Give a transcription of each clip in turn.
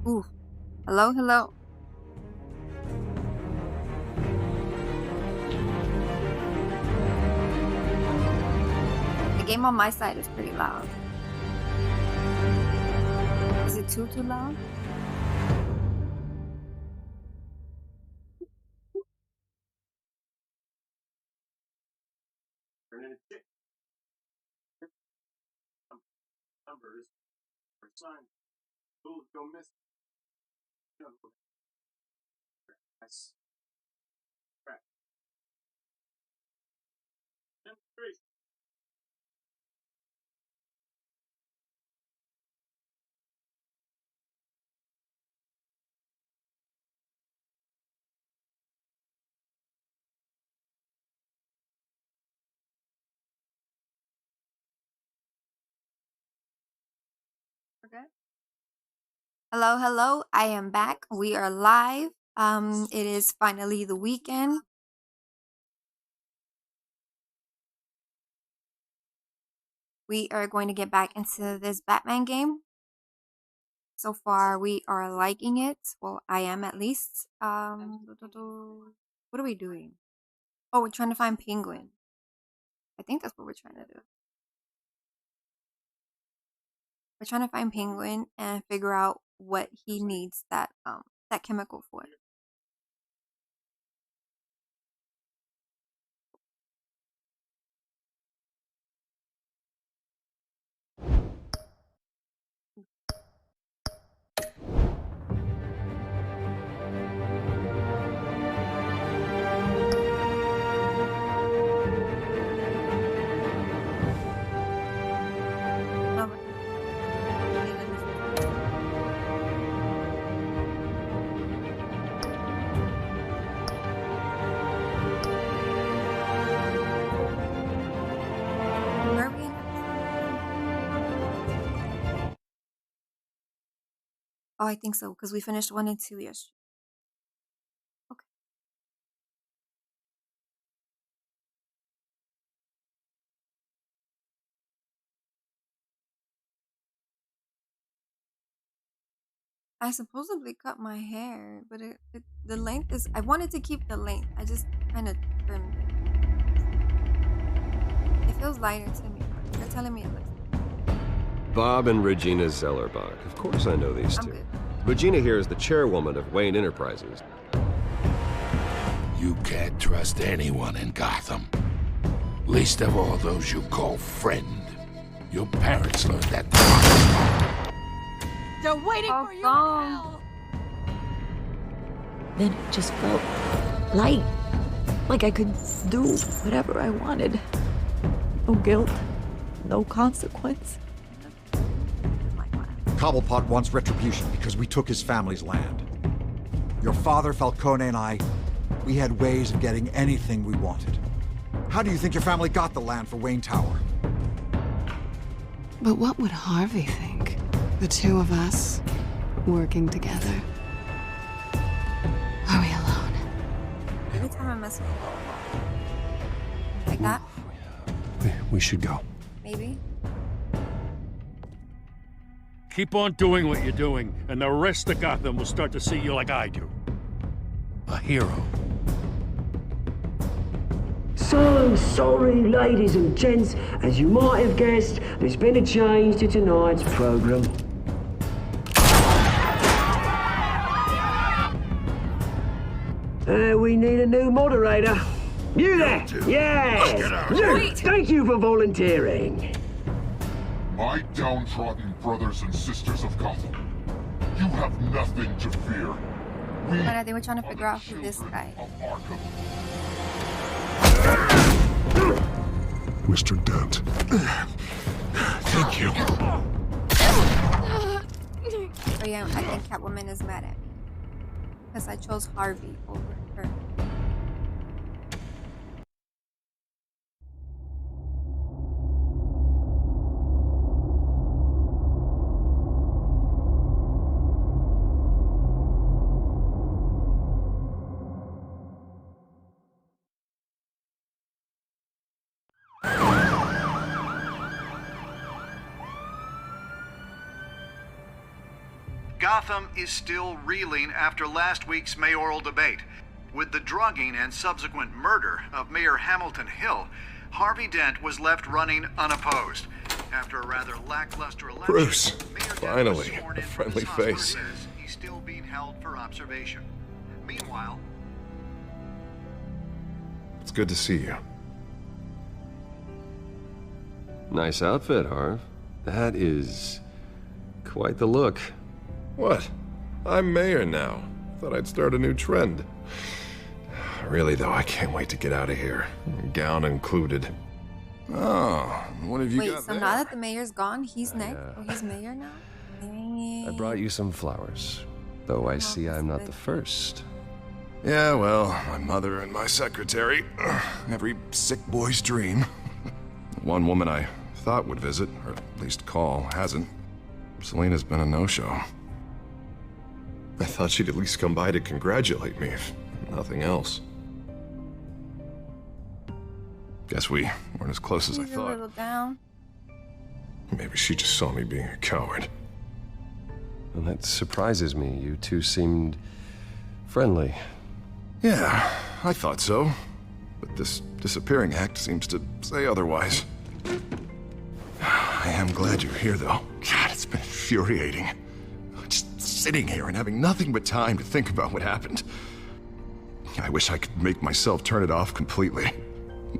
Ooh, hello, hello. The game on my side is pretty loud. Is it too loud? Numbers or sign will go missing. That's correct. Demonstration. Okay. Hello, hello. I am back. We are live. It is finally the weekend. We are going to get back into this Batman game. So far, we are liking it. Well, I am at least. What are we doing? Oh, we're trying to find Penguin. I think that's what we're trying to do. We're trying to find Penguin and figure out what he needs that chemical for. No, where are we in? Oh, I think so, because we finished 1 and 2 yesterday. Okay. I supposedly cut my hair, but the length is. I wanted to keep the length. I just kind of trimmed it. It feels lighter to me. You're telling me it looks. Bob and Regina Zellerbach. Of course I know these I'm two. good. Regina here is the chairwoman of Wayne Enterprises. You can't trust anyone in Gotham. Least of all those you call friend. Your parents learned that. They're waiting Oh, for you in God. hell! Then it just felt light. Like I could do whatever I wanted. No guilt, no consequence. Cobblepot wants retribution because we took his family's land. Your father, Falcone, and I, we had ways of getting anything we wanted. How do you think your family got the land for Wayne Tower? But what would Harvey think? The two of us, working together. Are we alone? Every time I mess with it. Like that? We should go. Maybe? Keep on doing what you're doing, and the rest of Gotham will start to see you like I do. A hero. So sorry, ladies and gents. As you might have guessed, there's been a change to tonight's program. We need a new moderator. You there? Yeah! You! Thank you for volunteering. My downtrodden brothers and sisters of Gotham, you have nothing to fear. We But I think we're trying to figure out who this guy is. of Arkham. Mr. Dent. Thank you. Oh yeah, I think Catwoman is mad at me. Because I chose Harvey over her. Gotham is still reeling after last week's mayoral debate. With the drugging and subsequent murder of Mayor Hamilton Hill, Harvey Dent was left running unopposed. After a rather lackluster election, Bruce, Mayor Dent was finally, sworn a in friendly for this face. hospital. He's still being held for observation. Meanwhile, It's good to see you. Nice outfit, Harv. That is quite the look. What? I'm mayor now. Thought I'd start a new trend. Really, though, I can't wait to get out of here. Gown included. Oh, what have you Wait, got so there? now that the mayor's gone, he's next? Oh, he's mayor now? Dang I it. brought you some flowers, though I see I'm not the first. Yeah, well, my mother and my secretary. Every sick boy's dream. One woman I thought would visit, or at least call, hasn't. Selena's been a no-show. I thought she'd at least come by to congratulate me, if nothing else. Guess we weren't as close as I He's a thought. little down. Maybe she just saw me being a coward. Well, that surprises me. You two seemed friendly. Yeah, I thought so. But this disappearing act seems to say otherwise. I am glad you're here, though. God, it's been infuriating. Just sitting here and having nothing but time to think about what happened. I wish I could make myself turn it off completely.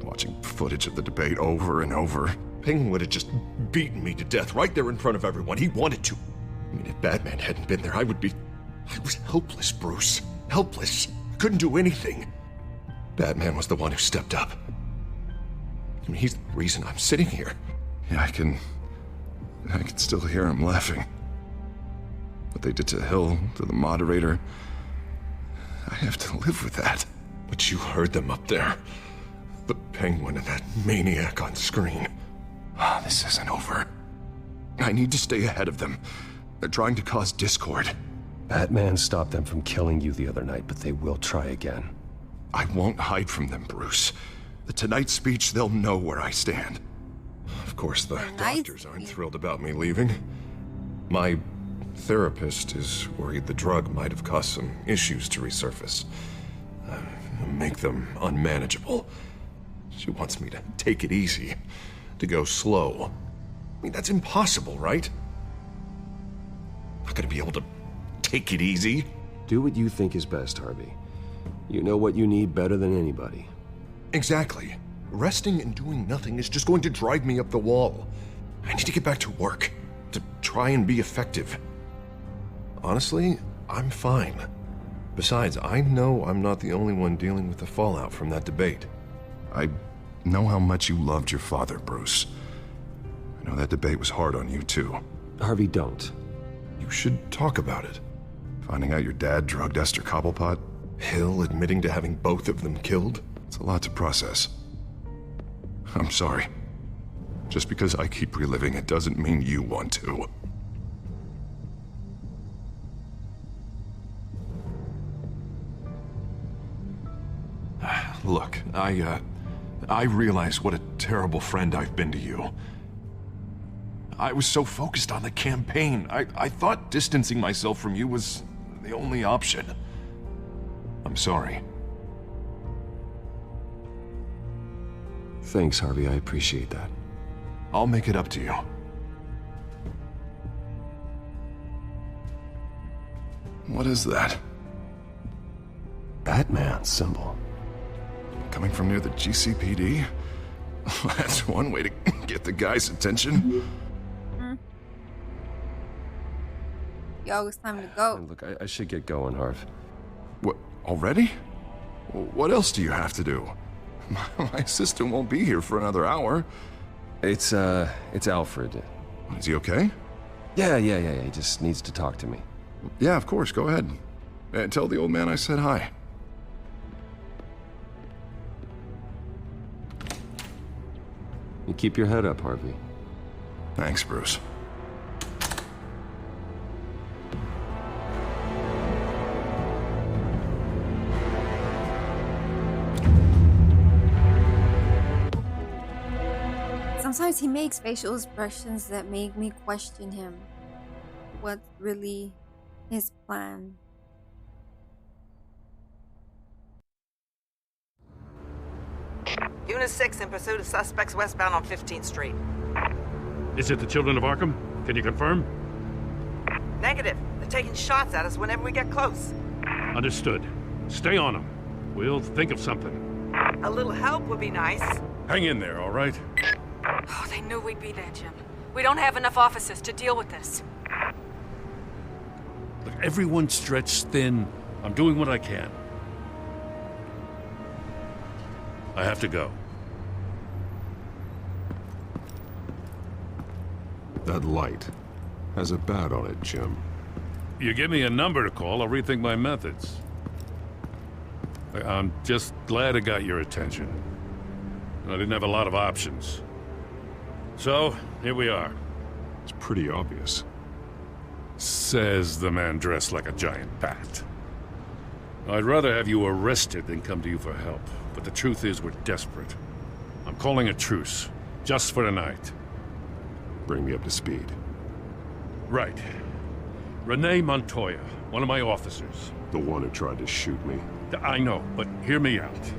Watching footage of the debate over and over. Penguin would have just beaten me to death right there in front of everyone. He wanted to. I mean, if Batman hadn't been there, I was helpless, Bruce. Helpless. Couldn't do anything. Batman was the one who stepped up. I mean, he's the reason I'm sitting here. Yeah, I can still hear him laughing. What they did to Hill, to the moderator, I have to live with that. But you heard them up there. The Penguin and that maniac on screen. This isn't over. I need to stay ahead of them. They're trying to cause discord. Batman stopped them from killing you the other night, but they will try again. I won't hide from them, Bruce. The Tonight speech, they'll know where I stand. Of course, the doctors aren't thrilled about me leaving. My therapist is worried the drug might have caused some issues to resurface. Make them unmanageable. She wants me to take it easy, to go slow. I mean, that's impossible, right? Not gonna be able to take it easy. Do what you think is best, Harvey. You know what you need better than anybody. Exactly. Resting and doing nothing is just going to drive me up the wall. I need to get back to work, to try and be effective. Honestly, I'm fine. Besides, I know I'm not the only one dealing with the fallout from that debate. I know how much you loved your father, Bruce. I know that debate was hard on you, too. Harvey, don't. You should talk about it. Finding out your dad drugged Esther Cobblepot, Hill admitting to having both of them killed. It's a lot to process. I'm sorry. Just because I keep reliving it doesn't mean you want to. Look, I realize what a terrible friend I've been to you. I was so focused on the campaign. I thought distancing myself from you was the only option. I'm sorry. Thanks, Harvey. I appreciate that. I'll make it up to you. What is that? Batman symbol. Coming from near the GCPD? That's one way to get the guy's attention. Yo, it's time to go. And look, I should get going, Harv. What, already? What else do you have to do? My assistant won't be here for another hour. It's Alfred. Is he okay? Yeah. He just needs to talk to me. Yeah, of course. Go ahead. Tell the old man I said hi. You keep your head up, Harvey. Thanks, Bruce. Sometimes he makes facial expressions that make me question him. What really his plan. Unit 6 in pursuit of suspects westbound on 15th Street. Is it the Children of Arkham? Can you confirm? Negative. They're taking shots at us whenever we get close. Understood. Stay on them. We'll think of something. A little help would be nice. Hang in there, all right? Oh, they knew we'd be there, Jim. We don't have enough officers to deal with this. Look, everyone's stretched thin. I'm doing what I can. I have to go. That light has a bat on it, Jim. You give me a number to call, I'll rethink my methods. I'm just glad it got your attention. I didn't have a lot of options. So, here we are. It's pretty obvious. Says the man dressed like a giant bat. I'd rather have you arrested than come to you for help. But the truth is, we're desperate. I'm calling a truce. Just for tonight. Bring me up to speed. Right. Renee Montoya, one of my officers. The one who tried to shoot me. I know, but hear me out.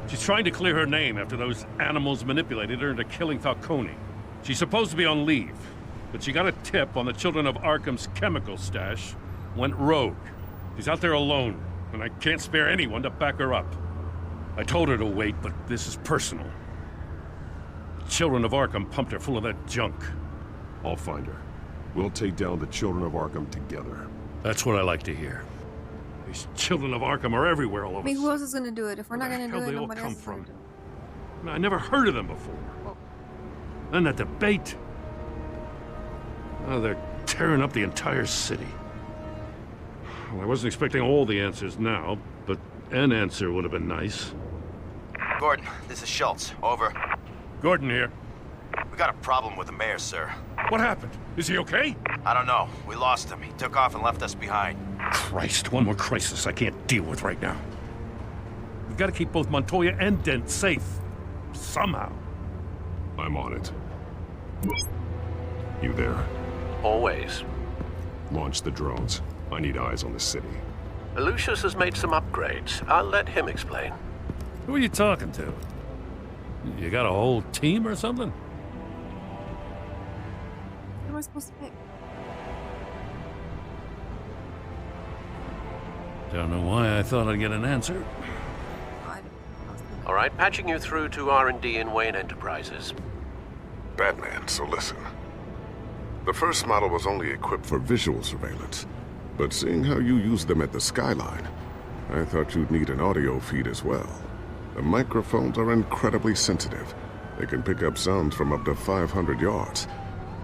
She's trying to clear her name after those animals manipulated her into killing Falcone. She's supposed to be on leave, but she got a tip on the Children of Arkham's chemical stash, went rogue. She's out there alone, and I can't spare anyone to back her up. I told her to wait, but this is personal. The Children of Arkham pumped her full of that junk. I'll find her. We'll take down the Children of Arkham together. That's what I like to hear. These Children of Arkham are everywhere all over. I mean, who else is gonna do it? If we're not gonna do it, Where the hell nobody they all else come is gonna from? do it. I never heard of them before. Well, Then that debate. Oh, they're tearing up the entire city. Well, I wasn't expecting all the answers now, but an answer would have been nice. Gordon, this is Schultz. Over. Gordon here. We got a problem with the mayor, sir. What happened? Is he okay? I don't know. We lost him. He took off and left us behind. Christ, one more crisis I can't deal with right now. We've got to keep both Montoya and Dent safe. Somehow. I'm on it. You there? Always. Launch the drones. I need eyes on the city. Lucius has made some upgrades. I'll let him explain. Who are you talking to? You got a whole team or something? who am I supposed to pick? Don't know why I thought I'd get an answer. All right, patching you through to R&D in Wayne Enterprises. Batman, so listen. The first model was only equipped for visual surveillance, but seeing how you use them at the skyline, I thought you'd need an audio feed as well. The microphones are incredibly sensitive. They can pick up sounds from up to 500 yards.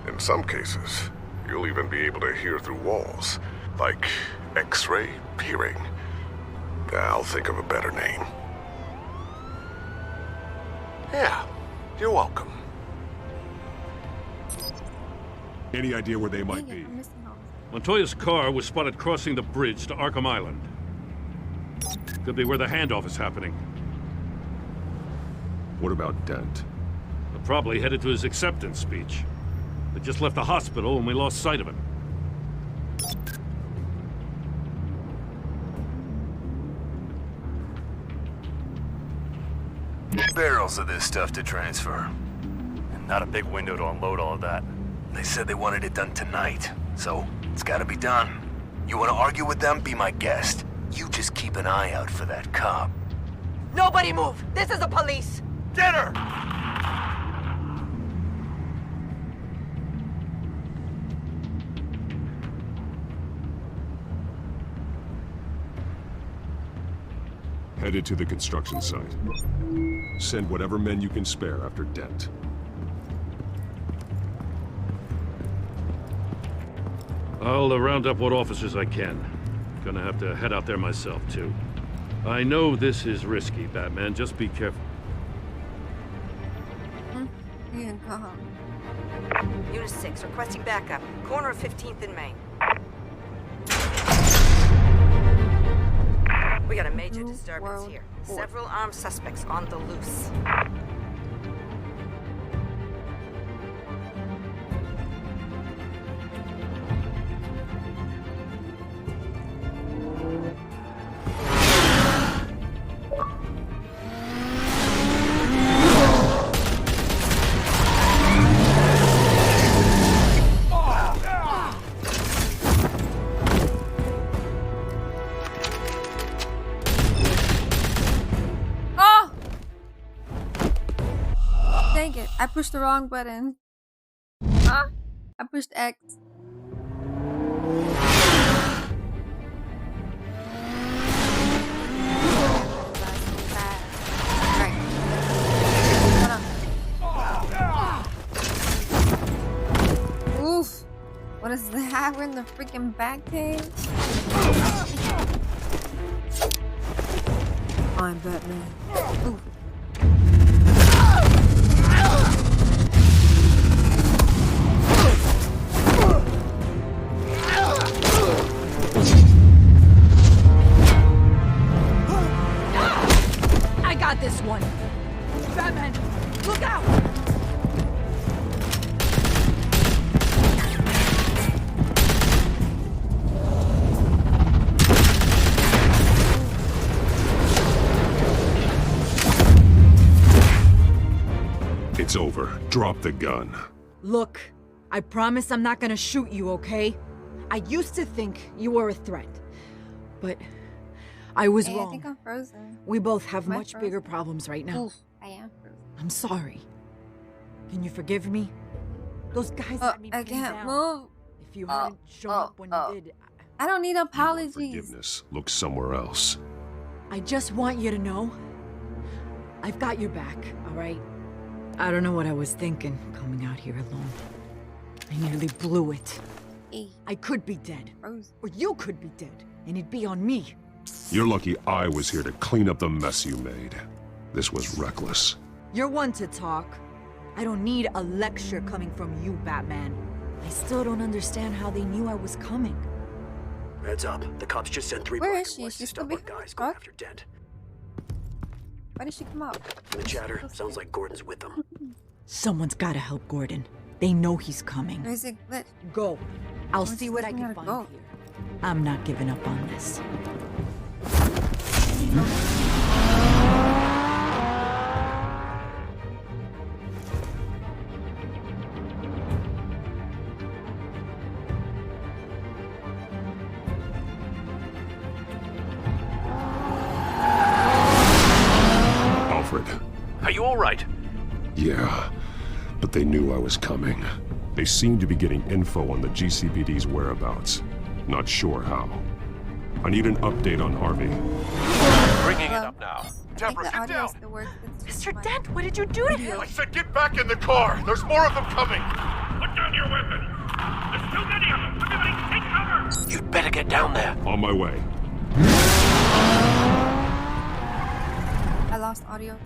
In some cases, you'll even be able to hear through walls, like X-ray peering. I'll think of a better name. Yeah, you're welcome. Any idea where they might be? Montoya's car was spotted crossing the bridge to Arkham Island. Could be where the handoff is happening. What about Dent? They're probably headed to his acceptance speech. They just left the hospital and we lost sight of him. Barrels of this stuff to transfer. And not a big window to unload all of that. They said they wanted it done tonight, so it's gotta be done. You wanna argue with them? Be my guest. You just keep an eye out for that cop. Nobody move! This is the police! Get her! Headed to the construction site. Send whatever men you can spare after Dent. I'll round up what officers I can. Gonna have to head out there myself, too. I know this is risky, Batman. Just be careful. You can go home. Unit 6, requesting backup. Corner of 15th and Main. We got a major disturbance here. Several armed suspects on the loose. dang it. I pushed the wrong button. Ah, I pushed X. Oof. What is that? We're in the freaking back cave. I'm Batman. Oof. I got this one. Batman, look out! It's over. Drop the gun. Look, I promise I'm not gonna shoot you, okay? I used to think you were a threat, but I was wrong. I think I'm frozen. We both have Am I much frozen? bigger problems right now. Oof, I am frozen. I'm sorry. Can you forgive me? Those guys had me I pinned can't down. move. If you hadn't shown up when you did, I don't need apologies. Forgiveness. Look somewhere else. I just want you to know I've got your back, all right? I don't know what I was thinking coming out here alone. I nearly blew it. I could be dead. Or you could be dead, and it'd be on me. You're lucky I was here to clean up the mess you made. This was reckless. You're one to talk. I don't need a lecture coming from you, Batman. I still don't understand how they knew I was coming. Heads up. The cops just sent 3 Where black is and she? whites to She's still stop our behind guys the going truck? after Dent. Why did she come out? The chatter sounds like Gordon's with them. Someone's gotta help Gordon. They know he's coming. There's a glitch. Go. I'll Where's see this what I thing can gotta find go? here. I'm not giving up on this. Alfred. Are you all right? Yeah, but they knew I was coming. They seemed to be getting info on the GCPD's whereabouts. Not sure how. I need an update on Harvey. Bringing it up now. Deborah, get down! Mr. Dent, what did you do to him? I said get back in the car! There's more of them coming! Put down your weapon! There's too many of them! Everybody take cover! You'd better get down there. On my way. I lost audio too.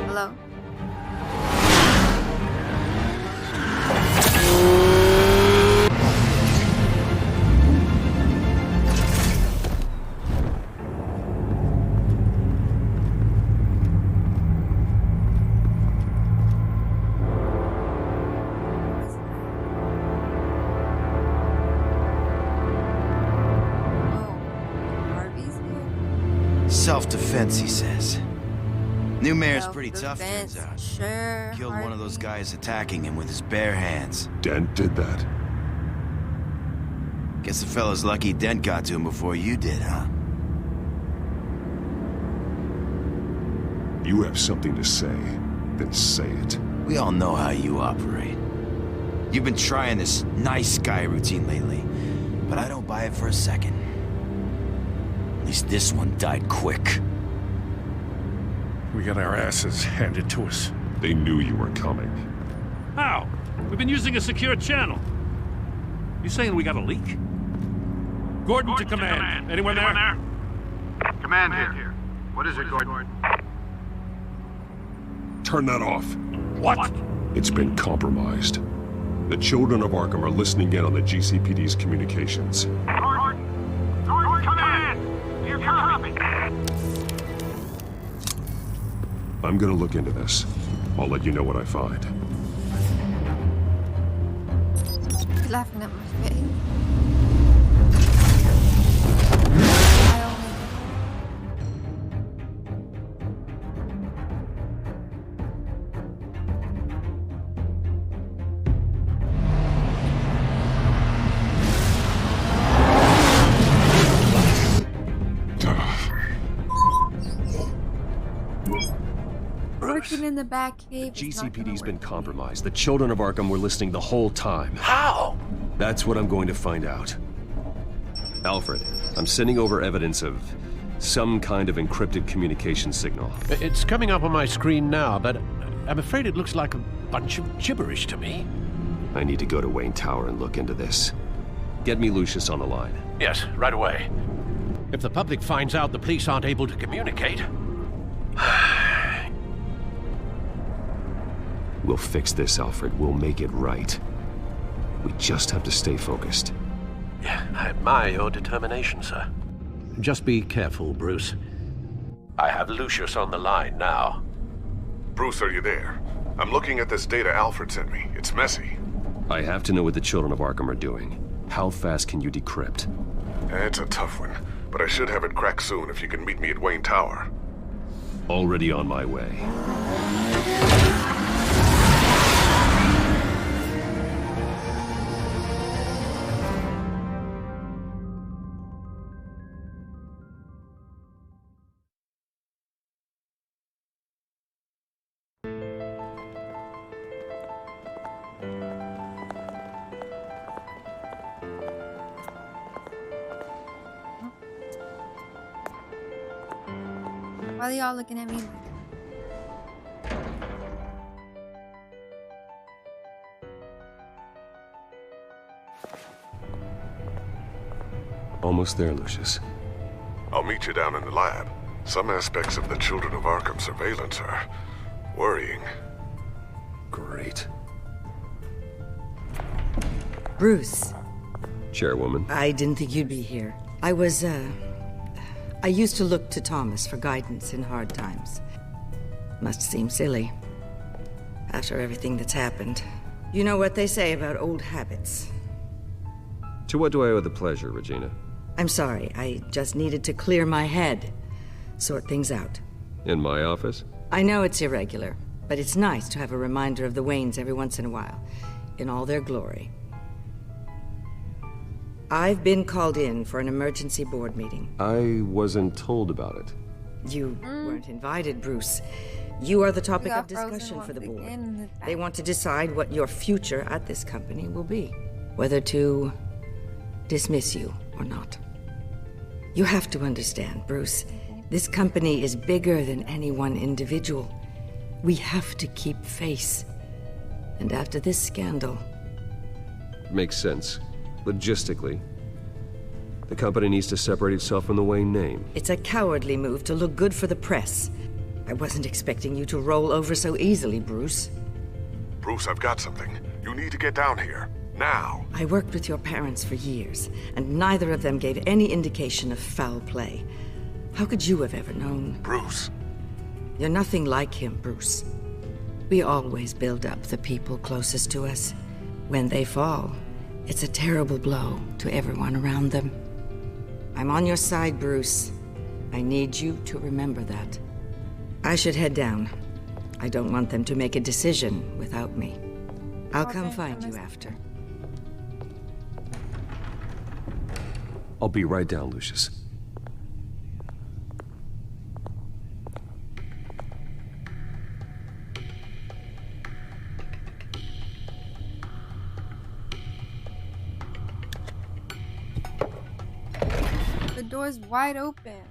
Hello? Self-defense, he says. New mayor's pretty tough, Self-defense, turns out. Sure. Killed one of those guys attacking him with his bare hands. Dent did that. Guess the fella's lucky Dent got to him before you did, huh? You have something to say, then say it. We all know how you operate. You've been trying this nice guy routine lately, but I don't buy it for a second. At least this one died quick. We got our asses handed to us. They knew you were coming. How? We've been using a secure channel. You saying we got a leak? Gordon to command. Anyone there? Command here. What is it, Gordon? Turn that off. What? It's been compromised. The children of Arkham are listening in on the GCPD's communications. Gordon, command! Here, copy! I'm gonna look into this. I'll let you know what I find. You're laughing at my face. Looking in the back cave. The GCPD's been compromised. The children of Arkham were listening the whole time. How? That's what I'm going to find out. Alfred, I'm sending over evidence of some kind of encrypted communication signal. It's coming up on my screen now, but I'm afraid it looks like a bunch of gibberish to me. I need to go to Wayne Tower and look into this. Get me Lucius on the line. Yes, right away. If the public finds out the police aren't able to communicate... We'll fix this, Alfred. We'll make it right. We just have to stay focused. Yeah, I admire your determination, sir. Just be careful, Bruce. I have Lucius on the line now. Bruce, are you there? I'm looking at this data Alfred sent me. It's messy. I have to know what the children of Arkham are doing. How fast can you decrypt? It's a tough one, but I should have it cracked soon if you can meet me at Wayne Tower. Already on my way. Why are y'all looking at me like that? Almost there, Lucius. I'll meet you down in the lab. Some aspects of the Children of Arkham surveillance are worrying. Great. Bruce. Chairwoman. I didn't think you'd be here. I used to look to Thomas for guidance in hard times. Must seem silly. After everything that's happened. You know what they say about old habits. To what do I owe the pleasure, Regina? I'm sorry, I just needed to clear my head. Sort things out. In my office? I know it's irregular, but it's nice to have a reminder of the Waynes every once in a while. In all their glory. I've been called in for an emergency board meeting. I wasn't told about it. You weren't invited, Bruce. You are the topic of discussion for the board. They want to decide what your future at this company will be. Whether to dismiss you or not. You have to understand, Bruce. This company is bigger than any one individual. We have to keep face. And after this scandal... Makes sense. Logistically, the company needs to separate itself from the Wayne name. It's a cowardly move to look good for the press. I wasn't expecting you to roll over so easily, Bruce. Bruce, I've got something. You need to get down here. Now. I worked with your parents for years, and neither of them gave any indication of foul play. How could you have ever known? Bruce. You're nothing like him, Bruce. We always build up the people closest to us. When they fall, it's a terrible blow to everyone around them. I'm on your side, Bruce. I need you to remember that. I should head down. I don't want them to make a decision without me. I'll come find you after. I'll be right down, Lucius. The door's wide open.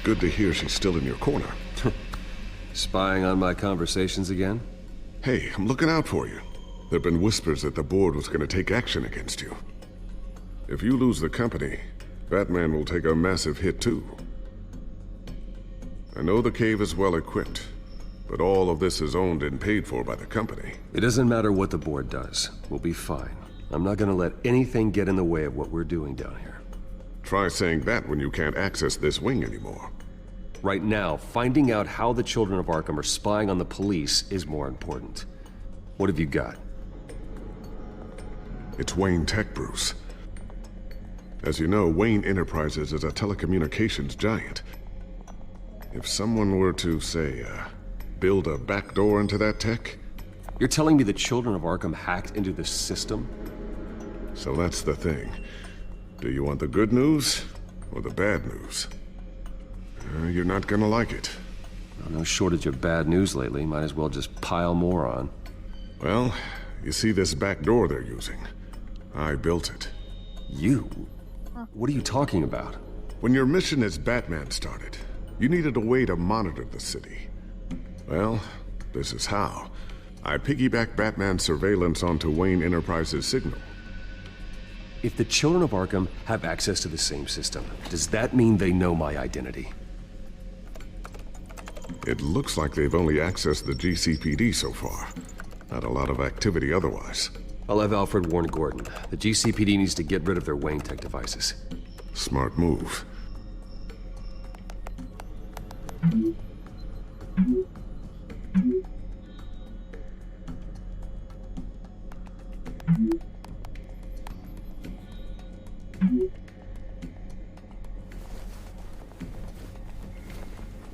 Good to hear she's still in your corner. Spying on my conversations again? Hey, I'm looking out for you. There've been whispers that the board was going to take action against you. If you lose the company, Batman will take a massive hit too. I know the cave is well equipped, but all of this is owned and paid for by the company. It doesn't matter what the board does. We'll be fine. I'm not gonna let anything get in the way of what we're doing down here. Try saying that when you can't access this wing anymore. Right now, finding out how the children of Arkham are spying on the police is more important. What have you got? It's Wayne Tech, Bruce. As you know, Wayne Enterprises is a telecommunications giant. If someone were to, say, build a backdoor into that tech... You're telling me the children of Arkham hacked into this system? So that's the thing. Do you want the good news or the bad news? You're not gonna like it. Well, no shortage of bad news lately. Might as well just pile more on. Well, you see this back door they're using? I built it. You? What are you talking about? When your mission as Batman started, you needed a way to monitor the city. Well, this is how. I piggybacked Batman's surveillance onto Wayne Enterprises' signal. If the children of Arkham have access to the same system, does that mean they know my identity? It looks like they've only accessed the GCPD so far. Not a lot of activity otherwise. I'll have Alfred warn Gordon. The GCPD needs to get rid of their Wayne Tech devices. Smart move.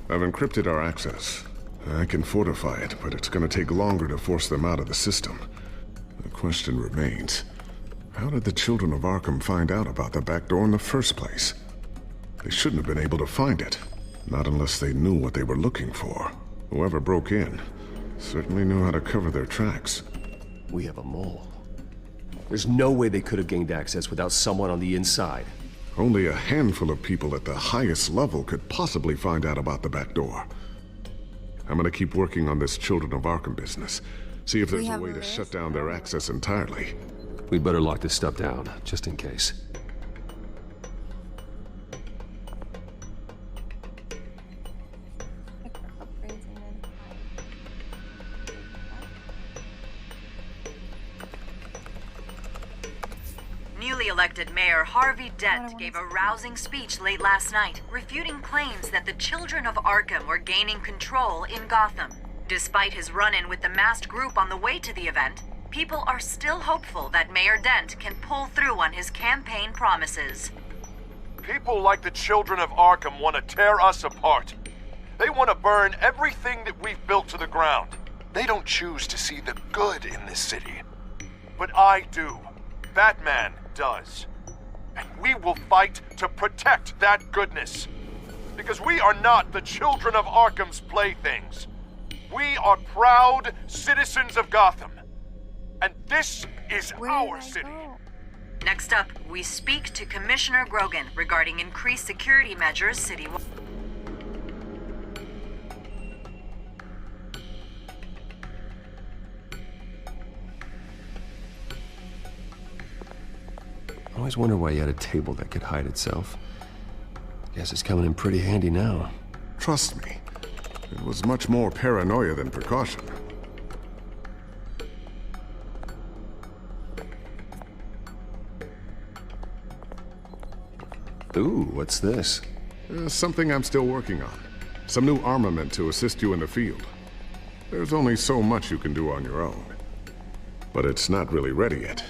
I've encrypted our access. I can fortify it, but it's gonna take longer to force them out of the system. The question remains, how did the children of Arkham find out about the back door in the first place? They shouldn't have been able to find it. Not unless they knew what they were looking for. Whoever broke in certainly knew how to cover their tracks. We have a mole. There's no way they could have gained access without someone on the inside. Only a handful of people at the highest level could possibly find out about the back door. I'm gonna keep working on this Children of Arkham business. See if there's a way to shut down their access entirely. We'd better lock this stuff down, just in case. Newly elected Mayor Harvey Dent gave a rousing speech late last night, refuting claims that the children of Arkham were gaining control in Gotham. Despite his run-in with the masked group on the way to the event, people are still hopeful that Mayor Dent can pull through on his campaign promises. People like the children of Arkham want to tear us apart. They want to burn everything that we've built to the ground. They don't choose to see the good in this city. But I do. Batman does. And we will fight to protect that goodness. Because we are not the children of Arkham's playthings. We are proud citizens of Gotham. And this is our city. Next up, we speak to Commissioner Grogan regarding increased security measures citywide. I always wondered why you had a table that could hide itself. Guess it's coming in pretty handy now. Trust me, it was much more paranoia than precaution. Ooh, what's this? Something I'm still working on. Some new armament to assist you in the field. There's only so much you can do on your own. But it's not really ready yet.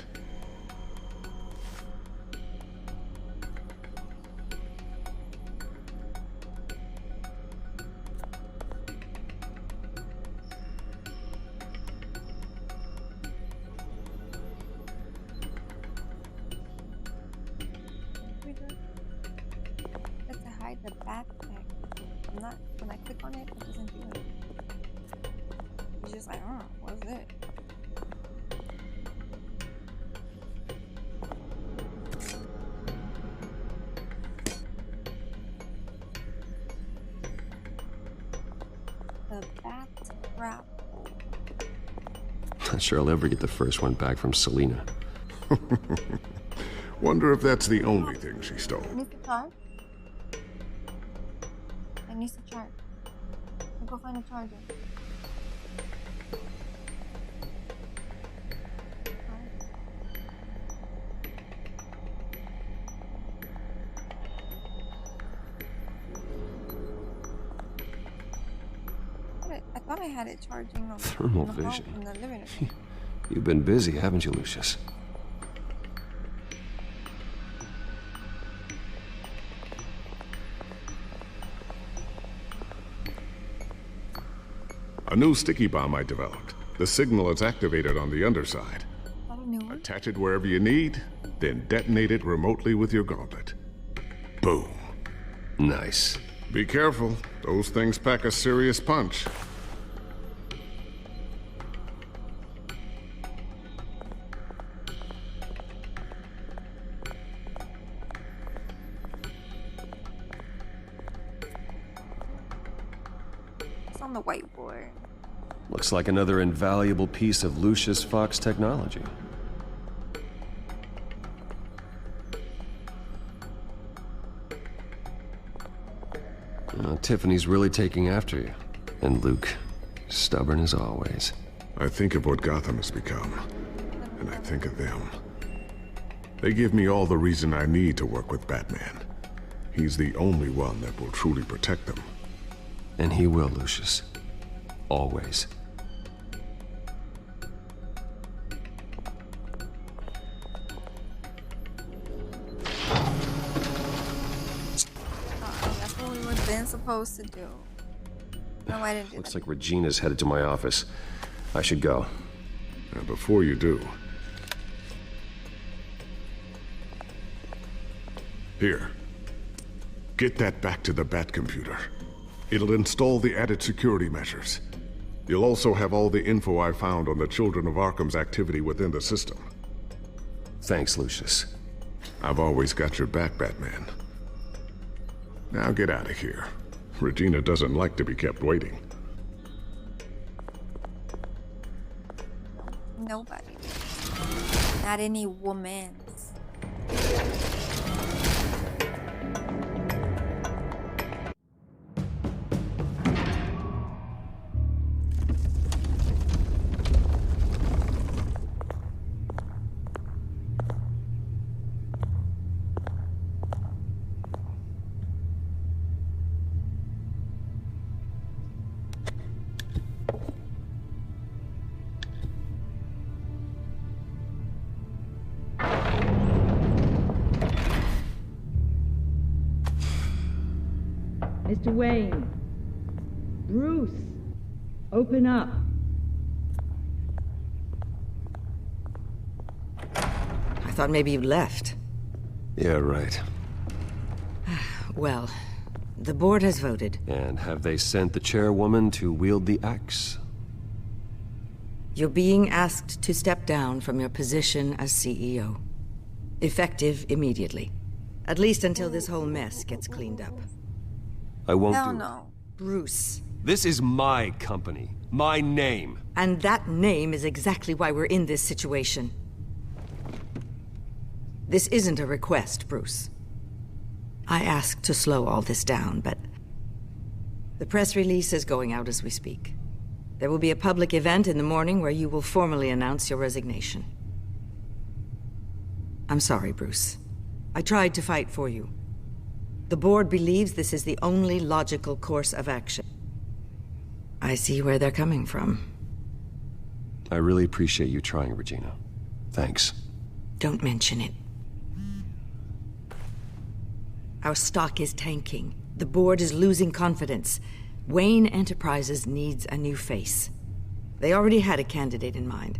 The backpack. I'm not, when I click on it, it doesn't do it. It's just like, oh, what is it? The bat trap. Not sure I'll ever get the first one back from Selina. Wonder if that's the only thing she stole. It needs to charge. It needs to charge. I'll go find a charger. I thought I had it charging on Thermal the vision. in the living room. You've been busy, haven't you, Lucius? A new sticky bomb I developed. The signal is activated on the underside. Attach it wherever you need, then detonate it remotely with your gauntlet. Boom. Nice. Be careful. Those things pack a serious punch. It's on the whiteboard. Looks like another invaluable piece of Lucius Fox technology. Tiffany's really taking after you. And Luke, stubborn as always. I think of what Gotham has become, and I think of them. They give me all the reason I need to work with Batman. He's the only one that will truly protect them. And he will, Lucius. Always. That's what we were then supposed to do. No, I didn't do Looks like Regina's headed to my office. I should go. And before you do... Here. Get that back to the Bat computer. It'll install the added security measures. You'll also have all the info I found on the Children of Arkham's activity within the system. Thanks, Lucius. I've always got your back, Batman. Now get out of here. Regina doesn't like to be kept waiting. Nobody. Not any woman. Mr. Wayne. Bruce. Open up. I thought maybe you left. Yeah, right. Well, the board has voted. And have they sent the chairwoman to wield the axe? You're being asked to step down from your position as CEO. Effective immediately. At least until this whole mess gets cleaned up. I won't Hell do no. Bruce. This is my company. My name. And that name is exactly why we're in this situation. This isn't a request, Bruce. I asked to slow all this down, but... the press release is going out as we speak. There will be a public event in the morning where you will formally announce your resignation. I'm sorry, Bruce. I tried to fight for you. The board believes this is the only logical course of action. I see where they're coming from. I really appreciate you trying, Regina. Thanks. Don't mention it. Our stock is tanking. The board is losing confidence. Wayne Enterprises needs a new face. They already had a candidate in mind.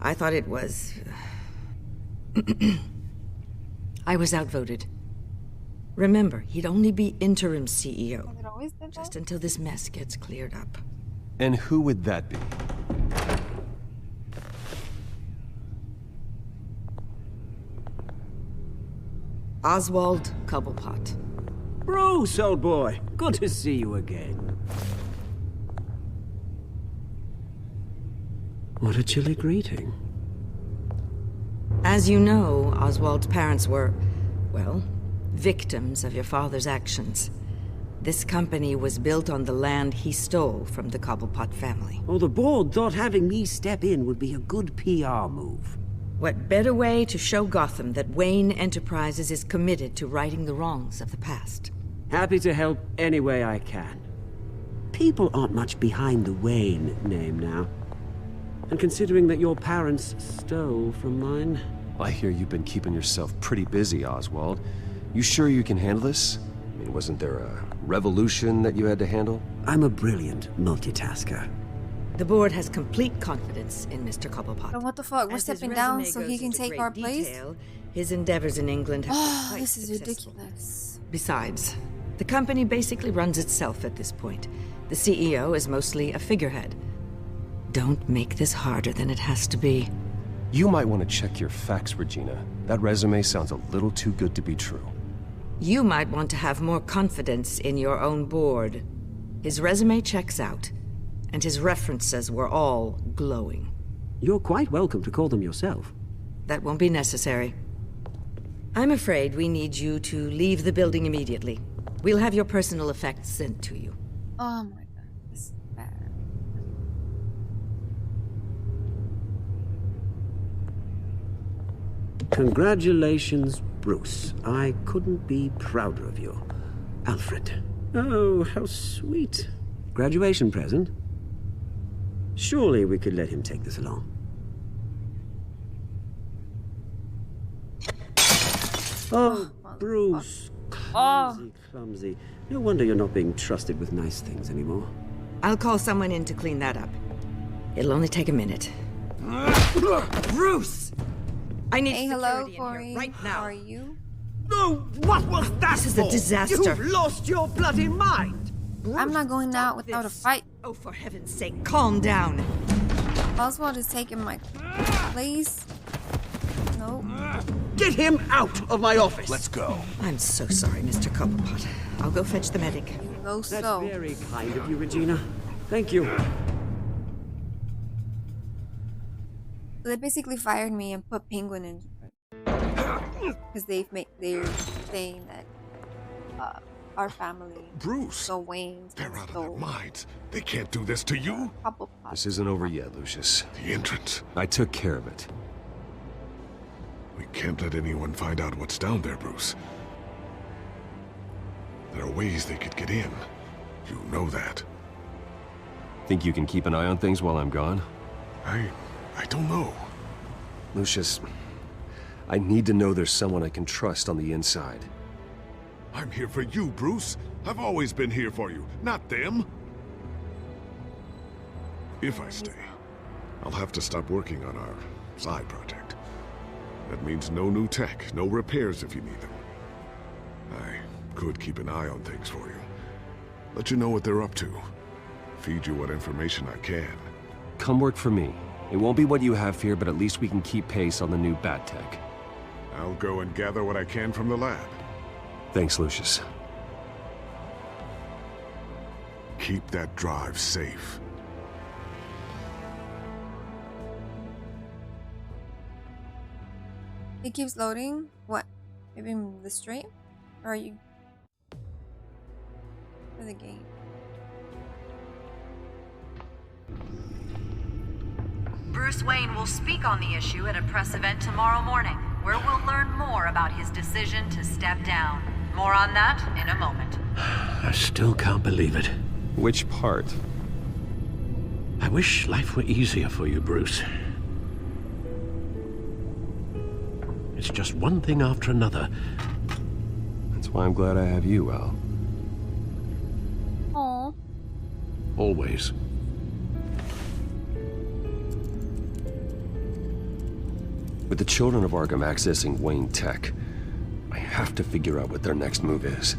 I thought it was... I was outvoted. Remember, he'd only be interim CEO. Just until this mess gets cleared up. And who would that be? Oswald Cobblepot. Bruce, old boy. Good to see you again. What a chilly greeting. As you know, Oswald's parents were, well, victims of your father's actions. This company was built on the land he stole from the Cobblepot family. Well, the board thought having me step in would be a good PR move. What better way to show Gotham that Wayne Enterprises is committed to righting the wrongs of the past? Happy to help any way I can. People aren't much behind the Wayne name now. And considering that your parents stole from mine... I hear you've been keeping yourself pretty busy, Oswald. You sure you can handle this? I mean, wasn't there a revolution that you had to handle? I'm a brilliant multitasker. The board has complete confidence in Mr. Cobblepot. But what the fuck? We're stepping down so he can take our place? His endeavors in England have been quite this is successful. ridiculous. Besides, the company basically runs itself at this point. The CEO is mostly a figurehead. Don't make this harder than it has to be. You might want to check your facts, Regina. That resume sounds a little too good to be true. You might want to have more confidence in your own board. His resume checks out, and his references were all glowing. You're quite welcome to call them yourself. That won't be necessary. I'm afraid we need you to leave the building immediately. We'll have your personal effects sent to you. Oh my god, this is bad. Congratulations, Bruce. I couldn't be prouder of you. Alfred. Oh, how sweet. Graduation present? Surely we could let him take this along. Oh, Bruce. Clumsy, clumsy. No wonder you're not being trusted with nice things anymore. I'll call someone in to clean that up. It'll only take a minute. Bruce! I need security in here right now. How are you? No, what was that? This is a disaster. You've lost your bloody mind. Bruce, I'm not going out without a fight. Oh, for heaven's sake, calm down. Oswald is taking my place. Nope. Get him out of my office. Let's go. I'm so sorry, Mr. Cobblepot. I'll go fetch the medic. Go That's so. very kind of you, Regina. Thank you. They basically fired me and put Penguin in because they're saying that our family, Bruce, the Waynes, they're out of their minds. They can't do this to you. This isn't over yet, Lucius. The entrance. I took care of it. We can't let anyone find out what's down there, Bruce. There are ways they could get in. You know that. Think you can keep an eye on things while I'm gone? I don't know. Lucius, I need to know there's someone I can trust on the inside. I'm here for you, Bruce. I've always been here for you, not them. If I stay, I'll have to stop working on our side project. That means no new tech, no repairs if you need them. I could keep an eye on things for you. Let you know what they're up to. Feed you what information I can. Come work for me. It won't be what you have here, but at least we can keep pace on the new bat tech. I'll go and gather what I can from the lab. Thanks, Lucius. Keep that drive safe. It keeps loading. What? Maybe the stream? Or are you for the game? Bruce Wayne will speak on the issue at a press event tomorrow morning, where we'll learn more about his decision to step down. More on that in a moment. I still can't believe it. Which part? I wish life were easier for you, Bruce. It's just one thing after another. That's why I'm glad I have you, Al. Aww. Always. With the children of Arkham accessing Wayne Tech, I have to figure out what their next move is.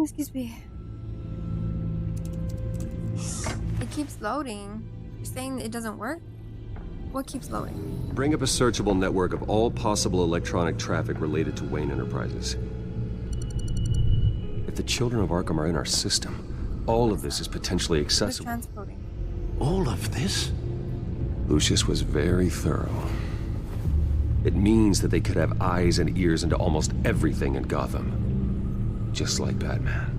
Excuse me. It keeps loading. You're saying it doesn't work? What keeps loading? Bring up a searchable network of all possible electronic traffic related to Wayne Enterprises. the children of Arkham are in our system, all of this is potentially accessible. All of this? Lucius was very thorough. It means that they could have eyes and ears into almost everything in Gotham. Just like Batman.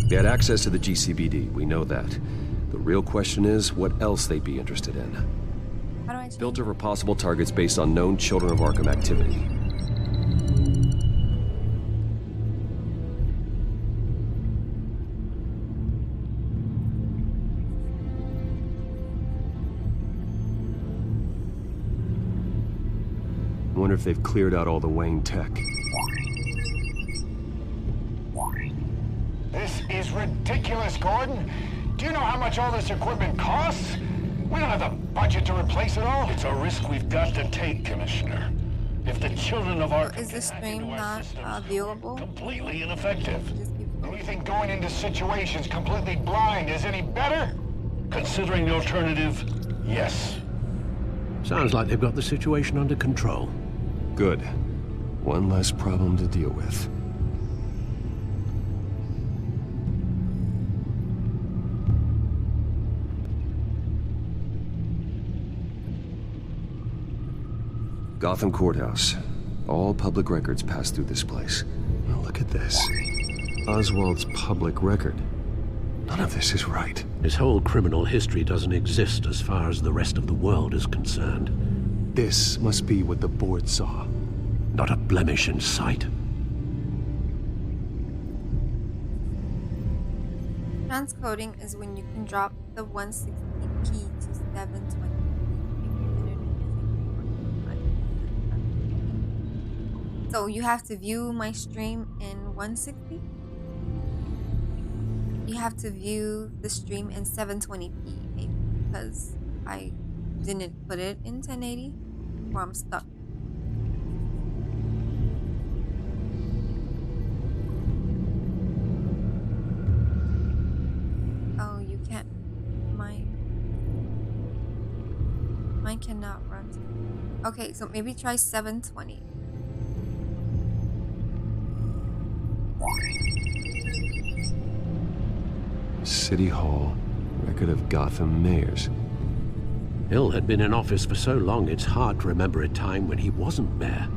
They had access to the GCPD, we know that. The real question is, what else they'd be interested in. Filter for possible targets based on known Children of Arkham activity. I wonder if they've cleared out all the Wayne tech. This is ridiculous, Gordon. Do you know how much all this equipment costs? We don't have the budget to replace it all. It's a risk we've got to take, Commissioner. If the children of Arkham is the stream not viewable? Completely ineffective. Do you think going into situations completely blind is any better? Considering the alternative, yes. Sounds like they've got the situation under control. Good. One less problem to deal with. Gotham Courthouse. All public records pass through this place. Now look at this. Oswald's public record. None of this is right. His whole criminal history doesn't exist as far as the rest of the world is concerned. This must be what the board saw. Not a blemish in sight. Transcoding is when you can drop the 160p to 720. So you have to view my stream in 160? You have to view the stream in 720p, maybe, because I didn't put it in 1080, or I'm stuck. Oh, you can't. Mine cannot run. Okay, so maybe try 720. City Hall, record of Gotham mayors. Hill had been in office for so long, it's hard to remember a time when he wasn't mayor.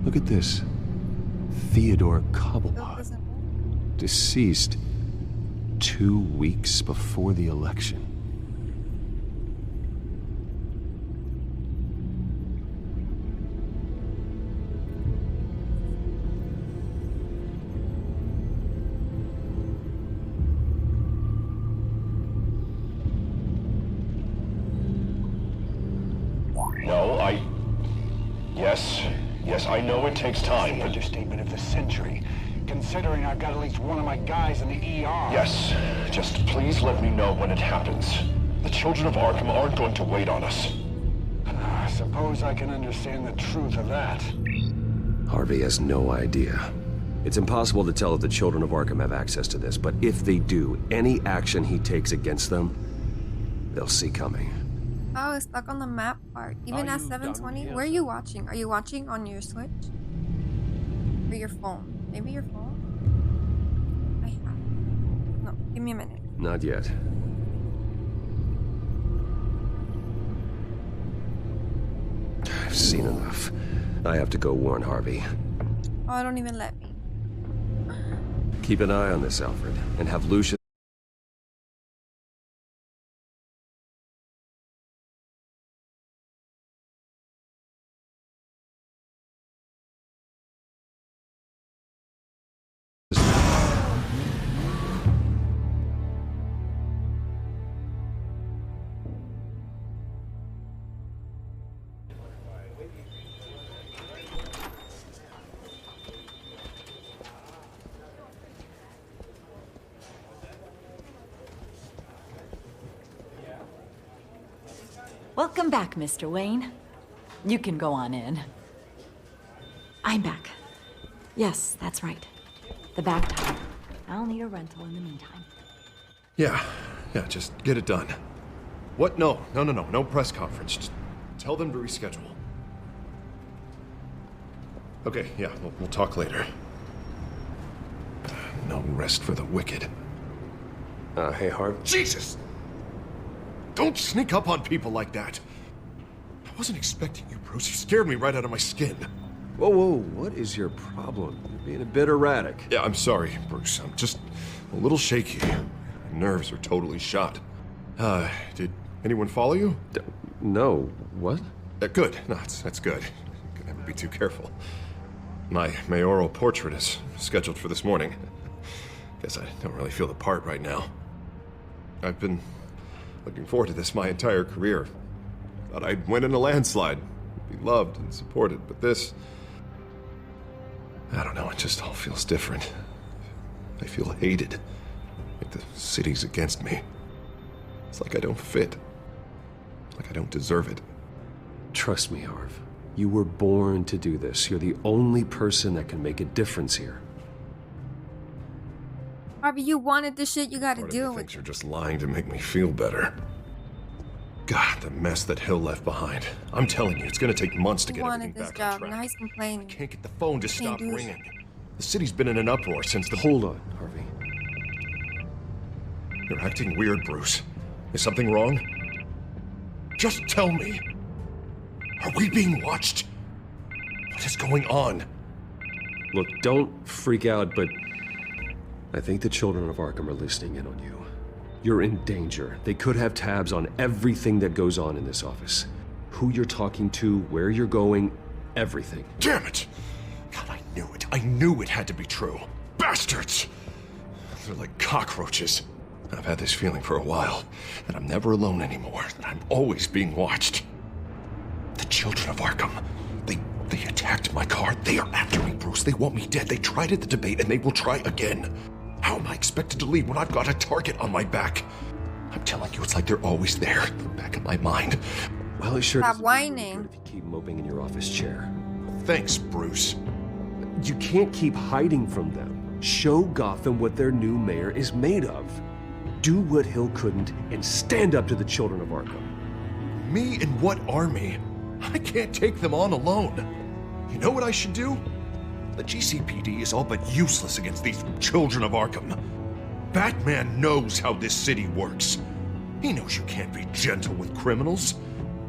Look at this. Theodore Cobblepot. Deceased 2 weeks before the election. Yes, I know it takes time. The understatement of the century, considering I've got at least one of my guys in the ER. Yes, just please let me know when it happens. The children of Arkham aren't going to wait on us. I suppose I can understand the truth of that. Harvey has no idea. It's impossible to tell if the children of Arkham have access to this, but if they do, any action he takes against them, they'll see coming. Oh, it's stuck on the map part. Even at 720? Where are you watching? Are you watching on your Switch? Or your phone? Maybe your phone? I have. No, give me a minute. Not yet. I've seen enough. I have to go warn Harvey. Oh, don't even let me. Keep an eye on this, Alfred, and have Lucius... Welcome back, Mr. Wayne. You can go on in. I'm back. Yes, that's right. The back tire. I'll need a rental in the meantime. Yeah, just get it done. What? No press conference. Just tell them to reschedule. Okay, yeah, we'll talk later. No rest for the wicked. Hey, Harv. Jesus! Don't sneak up on people like that. I wasn't expecting you, Bruce. You scared me right out of my skin. Whoa, whoa, what is your problem? You're being a bit erratic. Yeah, I'm sorry, Bruce. I'm just a little shaky. My nerves are totally shot. Did anyone follow you? No. What? Good. No, that's good. Could never be too careful. My mayoral portrait is scheduled for this morning. Guess I don't really feel the part right now. I've been looking forward to this my entire career. Thought I'd win in a landslide, be loved and supported, but this... I don't know, it just all feels different. I feel hated. Like the city's against me. It's like I don't fit. Like I don't deserve it. Trust me, Harv. You were born to do this. You're the only person that can make a difference here. Harvey, you wanted this shit, you gotta deal with it. Things are just lying to make me feel better. God, the mess that Hill left behind. I'm telling you, it's gonna take months to get everything back on track. Now he's complaining. Can't get the phone to stop ringing. The city's been in an uproar since the... Hold on, Harvey. You're acting weird, Bruce. Is something wrong? Just tell me. Are we being watched? What is going on? Look, don't freak out, but I think the children of Arkham are listening in on you. You're in danger. They could have tabs on everything that goes on in this office. Who you're talking to, where you're going, everything. Damn it! God, I knew it. I knew it had to be true. Bastards! They're like cockroaches. I've had this feeling for a while, that I'm never alone anymore, that I'm always being watched. The children of Arkham, they attacked my car. They are after me, Bruce. They want me dead. They tried at the debate, and they will try again. How am I expected to leave when I've got a target on my back? I'm telling you, it's like they're always there, in the back of my mind. Well, it sure Stop whining. if you keep moping in your office chair. Thanks, Bruce. You can't keep hiding from them. Show Gotham what their new mayor is made of. Do what Hill couldn't and stand up to the children of Arkham. Me and what army? I can't take them on alone. You know what I should do? The GCPD is all but useless against these children of Arkham. Batman knows how this city works. He knows you can't be gentle with criminals.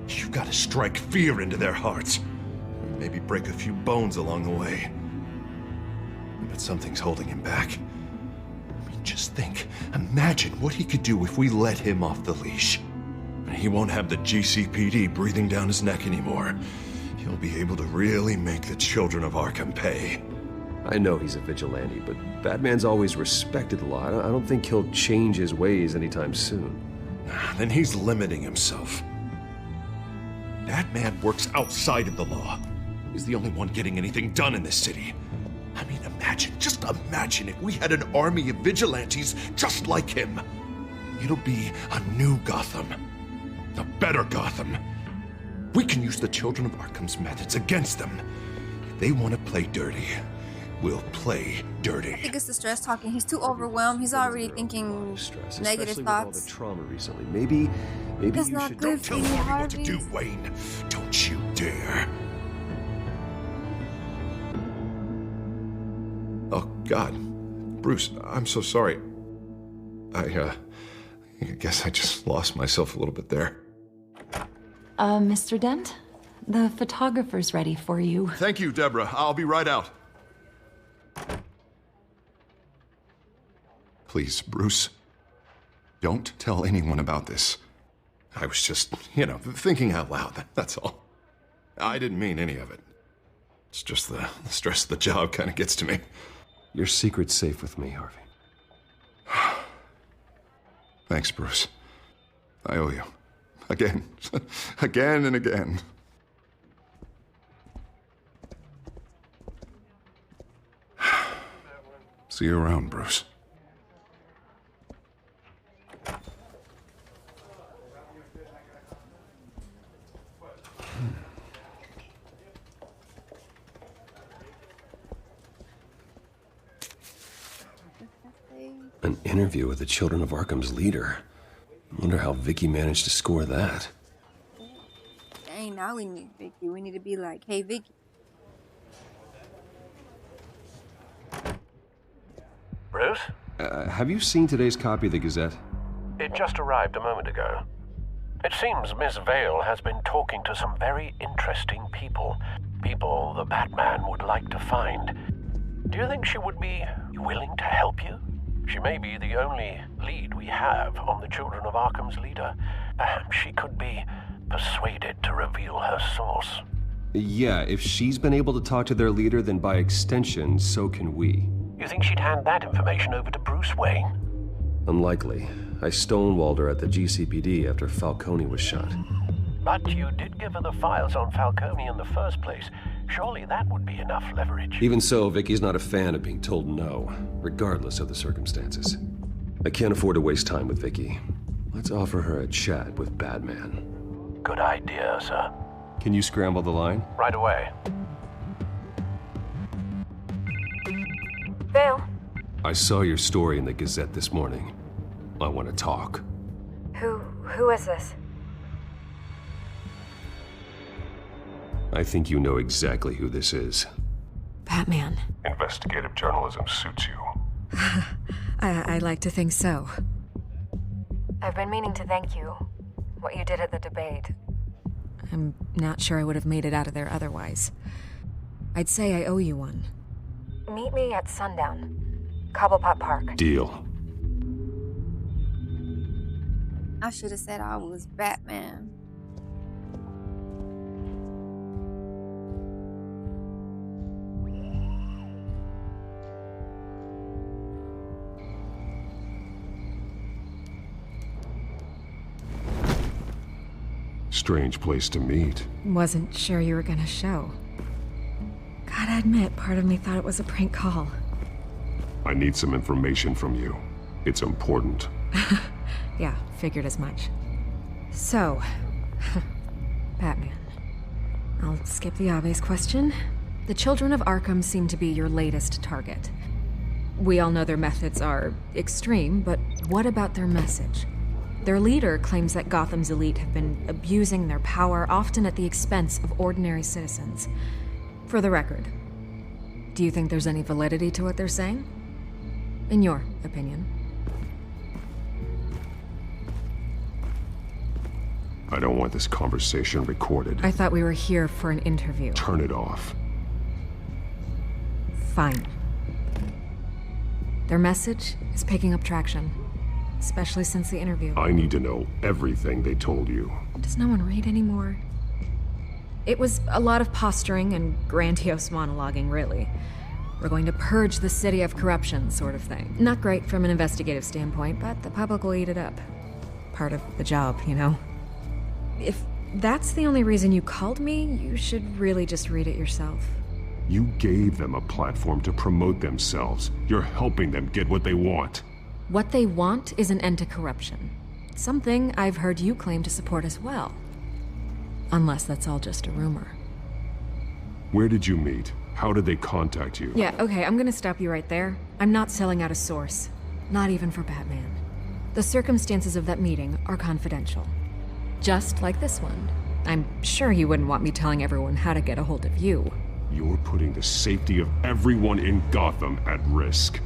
You've got to strike fear into their hearts. Maybe break a few bones along the way. But something's holding him back. I mean, just think. Imagine what he could do if we let him off the leash. He won't have the GCPD breathing down his neck anymore. He'll be able to really make the children of Arkham pay. I know he's a vigilante, but Batman's always respected the law. I don't think he'll change his ways anytime soon. Then he's limiting himself. Batman works outside of the law. He's the only one getting anything done in this city. I mean, just imagine if we had an army of vigilantes just like him. It'll be a new Gotham. A better Gotham. We can use the children of Arkham's methods against them. If they want to play dirty, we'll play dirty. I think it's the stress talking. He's too overwhelmed. He's already thinking negative thoughts. With all the trauma recently. Maybe it's you not should... good Don't tell Harvey what to do, Wayne. Don't you dare. Oh, God. Bruce, I'm so sorry. I guess I just lost myself a little bit there. Mr. Dent? The photographer's ready for you. Thank you, Deborah. I'll be right out. Please, Bruce, don't tell anyone about this. I was just, thinking out loud, that's all. I didn't mean any of it. It's just the stress of the job kind of gets to me. Your secret's safe with me, Harvey. Thanks, Bruce. I owe you. Again. Again and again. See you around, Bruce. An interview with the Children of Arkham's leader. Wonder how Vicky managed to score that. Dang, now we need Vicky. We need to be like, hey, Vicky. Bruce? Have you seen today's copy of the Gazette? It just arrived a moment ago. It seems Miss Vale has been talking to some very interesting people. People the Batman would like to find. Do you think she would be willing to help you? She may be the only lead we have on the Children of Arkham's leader. Perhaps she could be persuaded to reveal her source. Yeah, if she's been able to talk to their leader, then by extension, so can we. You think she'd hand that information over to Bruce Wayne? Unlikely. I stonewalled her at the GCPD after Falcone was shot. But you did give her the files on Falcone in the first place. Surely that would be enough leverage. Even so, Vicky's not a fan of being told no, regardless of the circumstances. I can't afford to waste time with Vicky. Let's offer her a chat with Batman. Good idea, sir. Can you scramble the line? Right away. Vale? I saw your story in the Gazette this morning. I want to talk. Who is this? I think you know exactly who this is. Batman. Investigative journalism suits you. I like to think so. I've been meaning to thank you. What you did at the debate. I'm not sure I would have made it out of there otherwise. I'd say I owe you one. Meet me at sundown. Cobblepot Park. Deal. I should have said I was Batman. Strange place to meet. Wasn't sure you were gonna show. Gotta admit, part of me thought it was a prank call. I need some information from you. It's important. Yeah, figured as much. So, Batman. I'll skip the obvious question. The Children of Arkham seem to be your latest target. We all know their methods are extreme, but what about their message? Their leader claims that Gotham's elite have been abusing their power, often at the expense of ordinary citizens. For the record, do you think there's any validity to what they're saying? In your opinion? I don't want this conversation recorded. I thought we were here for an interview. Turn it off. Fine. Their message is picking up traction, especially since the interview. I need to know everything they told you. Does no one read anymore? It was a lot of posturing and grandiose monologuing, really. We're going to purge the city of corruption, sort of thing. Not great from an investigative standpoint, but the public will eat it up. Part of the job, you know? If that's the only reason you called me, you should really just read it yourself. You gave them a platform to promote themselves. You're helping them get what they want. What they want is an end to corruption. Something I've heard you claim to support as well. Unless that's all just a rumor. Where did you meet? How did they contact you? Yeah, okay, I'm gonna stop you right there. I'm not selling out a source. Not even for Batman. The circumstances of that meeting are confidential. Just like this one. I'm sure you wouldn't want me telling everyone how to get a hold of you. You're putting the safety of everyone in Gotham at risk.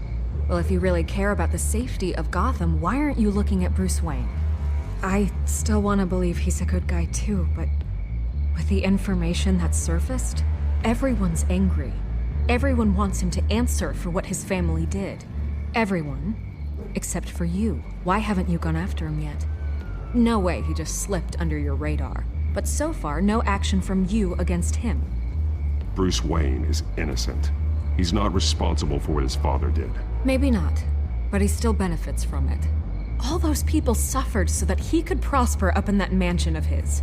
Well, if you really care about the safety of Gotham, why aren't you looking at Bruce Wayne? I still want to believe he's a good guy too, but with the information that's surfaced, everyone's angry. Everyone wants him to answer for what his family did. Everyone, except for you. Why haven't you gone after him yet? No way he just slipped under your radar. But so far, no action from you against him. Bruce Wayne is innocent. He's not responsible for what his father did. Maybe not, but he still benefits from it. All those people suffered so that he could prosper up in that mansion of his.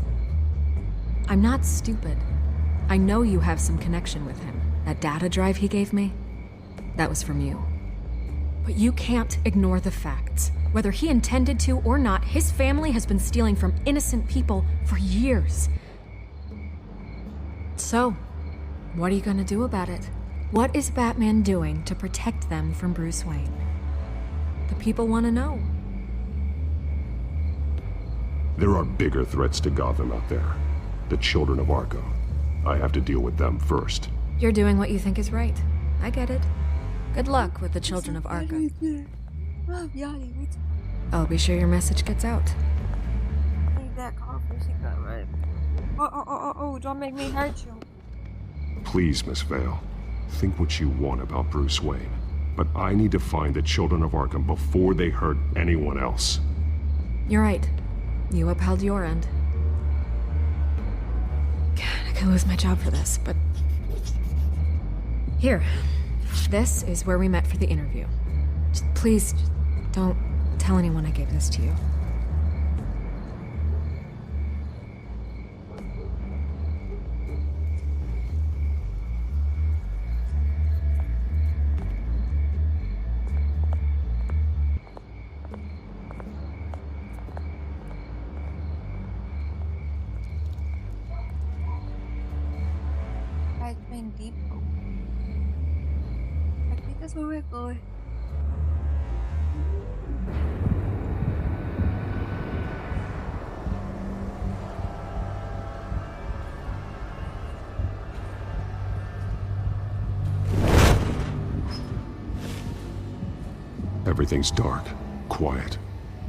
I'm not stupid. I know you have some connection with him. That data drive he gave me, that was from you. But you can't ignore the facts. Whether he intended to or not, his family has been stealing from innocent people for years. So, what are you gonna do about it? What is Batman doing to protect them from Bruce Wayne? The people want to know. There are bigger threats to Gotham out there. The Children of Arkham. I have to deal with them first. You're doing what you think is right. I get it. Good luck with the children of Arkham. I'll be sure your message gets out. Need that coffee she got right. Oh, don't make me hurt you. Please, Miss Vale. Think what you want about Bruce Wayne. But I need to find the children of Arkham before they hurt anyone else. You're right. You upheld your end. God, I could lose my job for this, but... Here. This is where we met for the interview. Please, don't tell anyone I gave this to you. Where we're going. Everything's dark, quiet.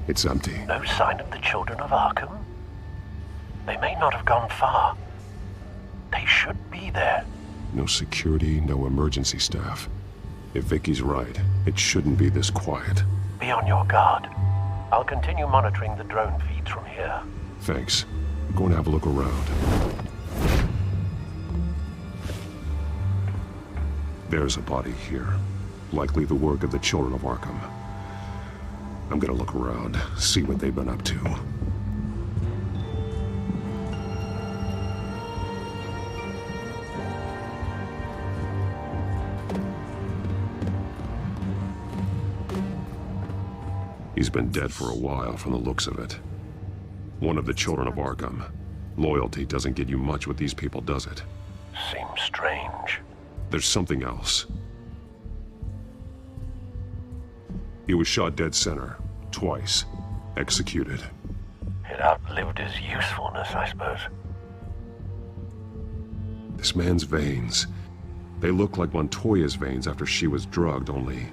It's empty. No sign of the children of Arkham? They may not have gone far. They should be there. No security, no emergency staff. If Vicky's right, it shouldn't be this quiet. Be on your guard. I'll continue monitoring the drone feeds from here. Thanks. I'm going to have a look around. There's a body here. Likely the work of the children of Arkham. I'm gonna look around, see what they've been up to. He's been dead for a while from the looks of it. One of the children of Arkham. Loyalty doesn't get you much with these people, does it? Seems strange. There's something else. He was shot dead center, twice, executed. It outlived his usefulness, I suppose. This man's veins, they look like Montoya's veins after she was drugged, only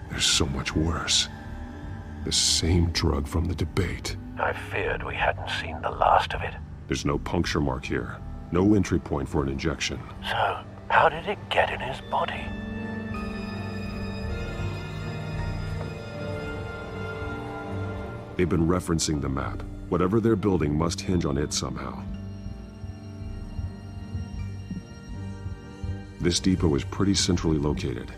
they're so much worse. The same drug from the debate. I feared we hadn't seen the last of it. There's no puncture mark here. No entry point for an injection. So, how did it get in his body? They've been referencing the map. Whatever they're building must hinge on it somehow. This depot is pretty centrally located.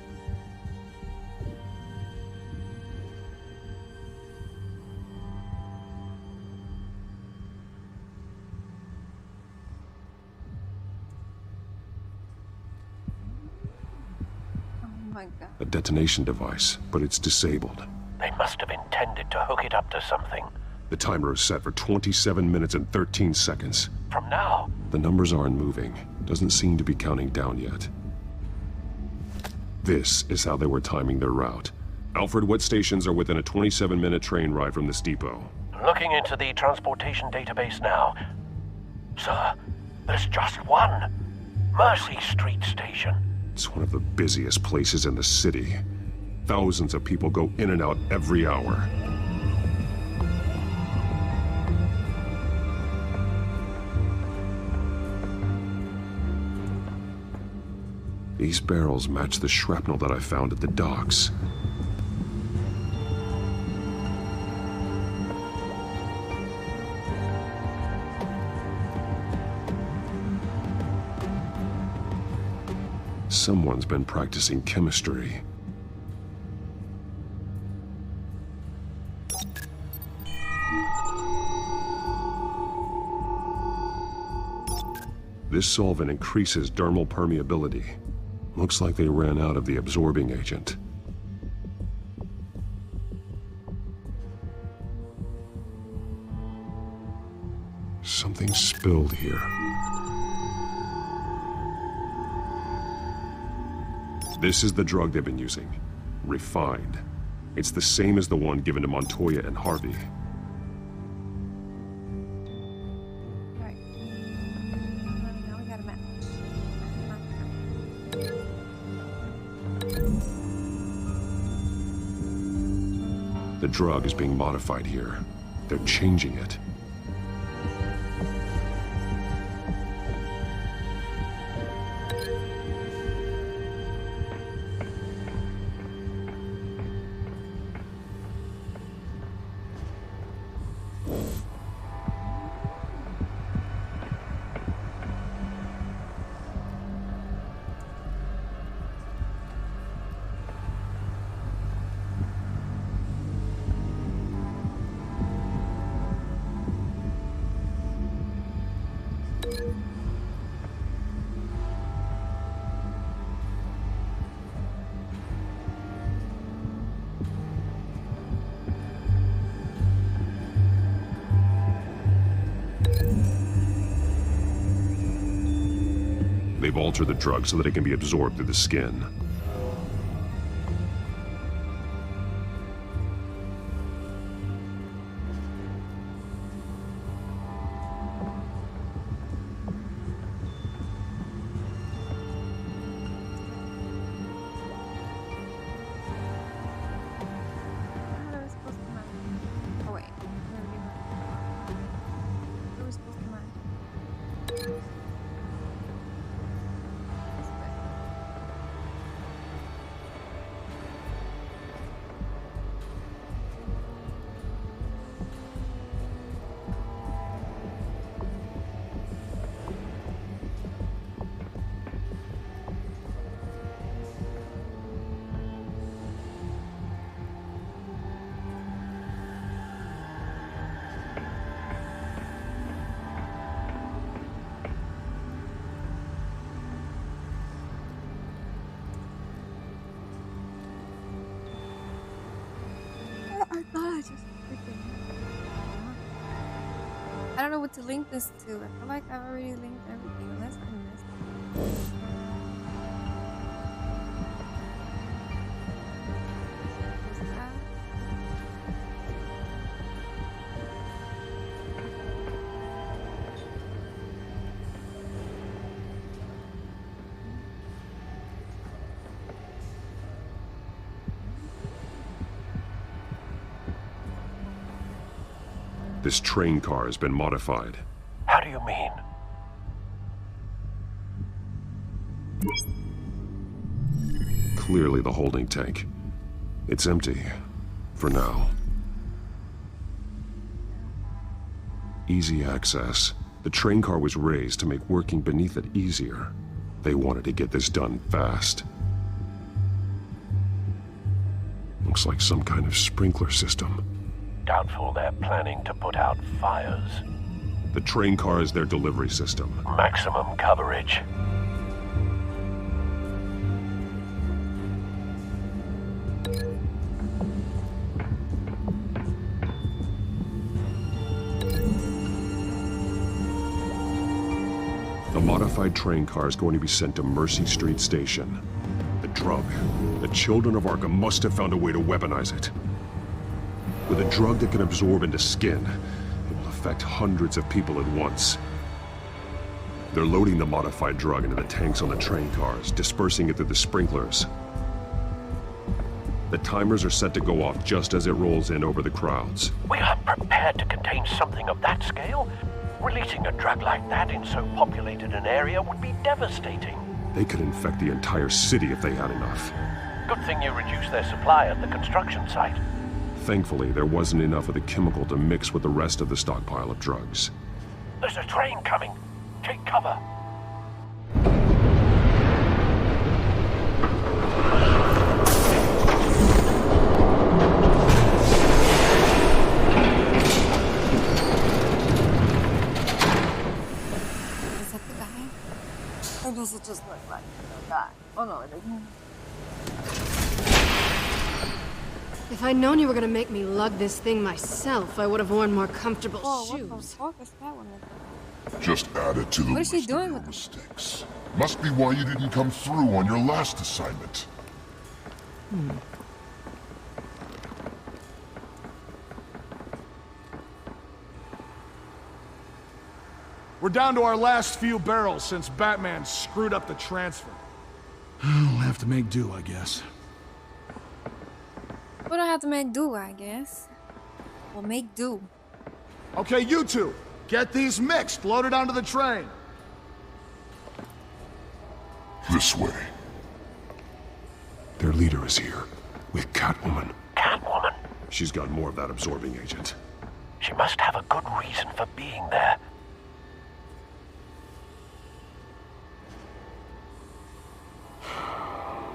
A detonation device, but it's disabled. They must have intended to hook it up to something. The timer is set for 27 minutes and 13 seconds. From now? The numbers aren't moving. Doesn't seem to be counting down yet. This is how they were timing their route. Alfred, what stations are within a 27-minute train ride from this depot? Looking into the transportation database now. Sir, there's just one. Mercy Street Station. It's one of the busiest places in the city. Thousands of people go in and out every hour. These barrels match the shrapnel that I found at the docks. Someone's been practicing chemistry. This solvent increases dermal permeability. Looks like they ran out of the absorbing agent. Something spilled here. This is the drug they've been using. Refined. It's the same as the one given to Montoya and Harvey. Now we got a map. The drug is being modified here. They're changing it. They've altered the drug so that it can be absorbed through the skin. I don't know what to link this to. I feel like I've already linked everything unless I missed it. This train car has been modified. How do you mean? Clearly the holding tank. It's empty. For now. Easy access. The train car was raised to make working beneath it easier. They wanted to get this done fast. Looks like some kind of sprinkler system. Doubtful they're planning to put out fires. The train car is their delivery system. Maximum coverage. The modified train car is going to be sent to Mercy Street Station. The drug. The children of Arkham must have found a way to weaponize it. With a drug that can absorb into skin, it will affect hundreds of people at once. They're loading the modified drug into the tanks on the train cars, dispersing it through the sprinklers. The timers are set to go off just as it rolls in over the crowds. We aren't prepared to contain something of that scale. Releasing a drug like that in so populated an area would be devastating. They could infect the entire city if they had enough. Good thing you reduced their supply at the construction site. Thankfully, there wasn't enough of the chemical to mix with the rest of the stockpile of drugs. There's a train coming. Take cover. Is that the guy? Or does it just look like the guy? Oh no, it isn't. If I'd known you were gonna make me lug this thing myself, I would have worn more comfortable shoes. What the fuck is that one? Just add it to the What is she list doing of your with mistakes. Must be why you didn't come through on your last assignment. We're down to our last few barrels since Batman screwed up the transfer. We'll have to make do, I guess. What do I have have to make do, I guess. We'll make do. Okay, you two, get these mixed, loaded onto the train. This way. Their leader is here, with Catwoman. Catwoman? She's got more of that absorbing agent. She must have a good reason for being there.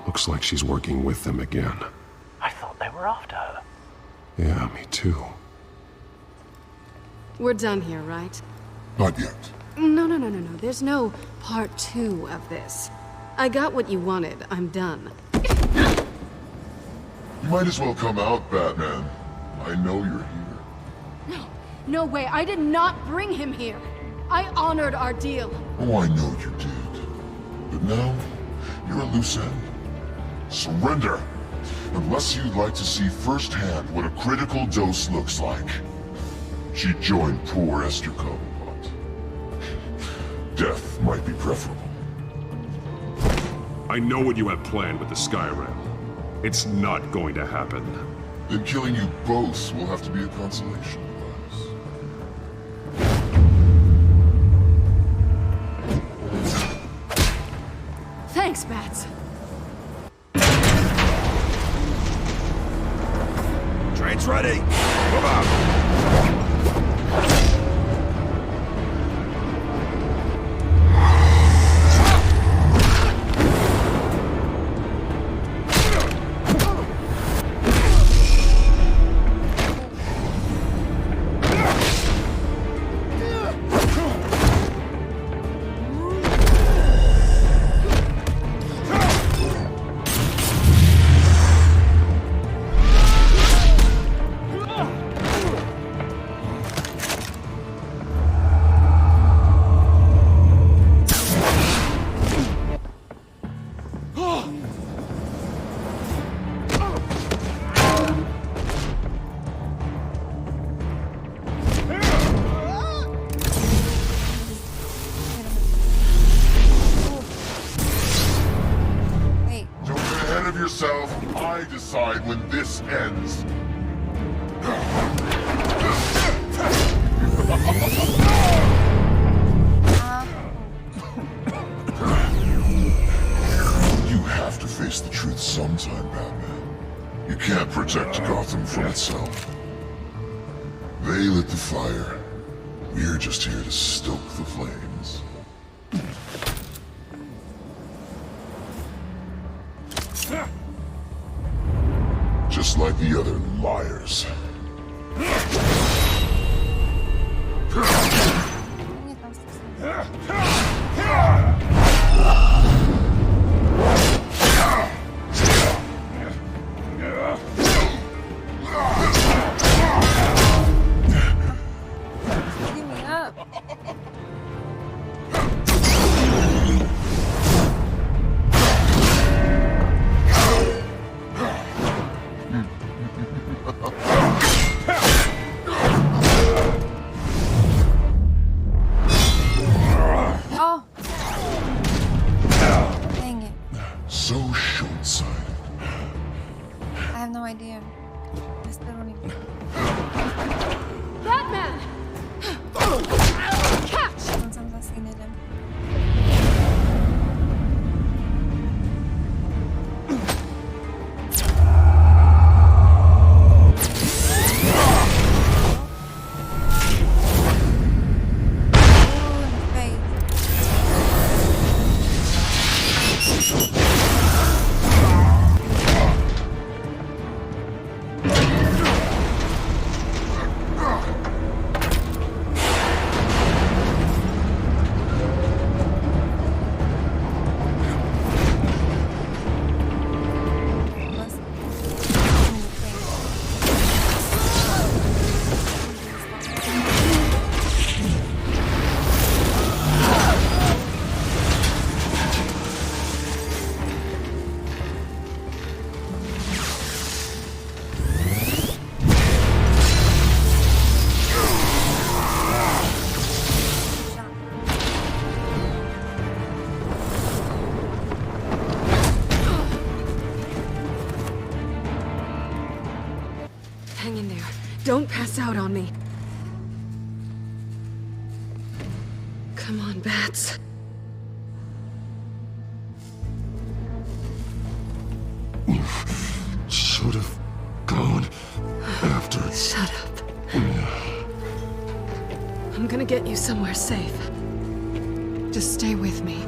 Looks like she's working with them again. I thought they were after her. Yeah, me too. We're done here, right? Not yet. No. There's no part 2 of this. I got what you wanted. I'm done. You might as well come out, Batman. I know you're here. No way. I did not bring him here. I honored our deal. Oh, I know you did. But now, you're a loose end. Surrender! Unless you'd like to see firsthand what a critical dose looks like. She joined poor Esther Cobblepot. Death might be preferable. I know what you have planned with the Skyrim. It's not going to happen. Then killing you both will have to be a consolation prize. Thanks, Bats. Train's ready. Move out. I decide when this ends. You have to face the truth sometime, Batman. You can't protect Gotham from itself. They lit the fire. We're just here to stoke the flames. Just like the other liars. Hang in there. Don't pass out on me. Come on, Bats. You should have gone after... Shut up. I'm gonna get you somewhere safe. Just stay with me.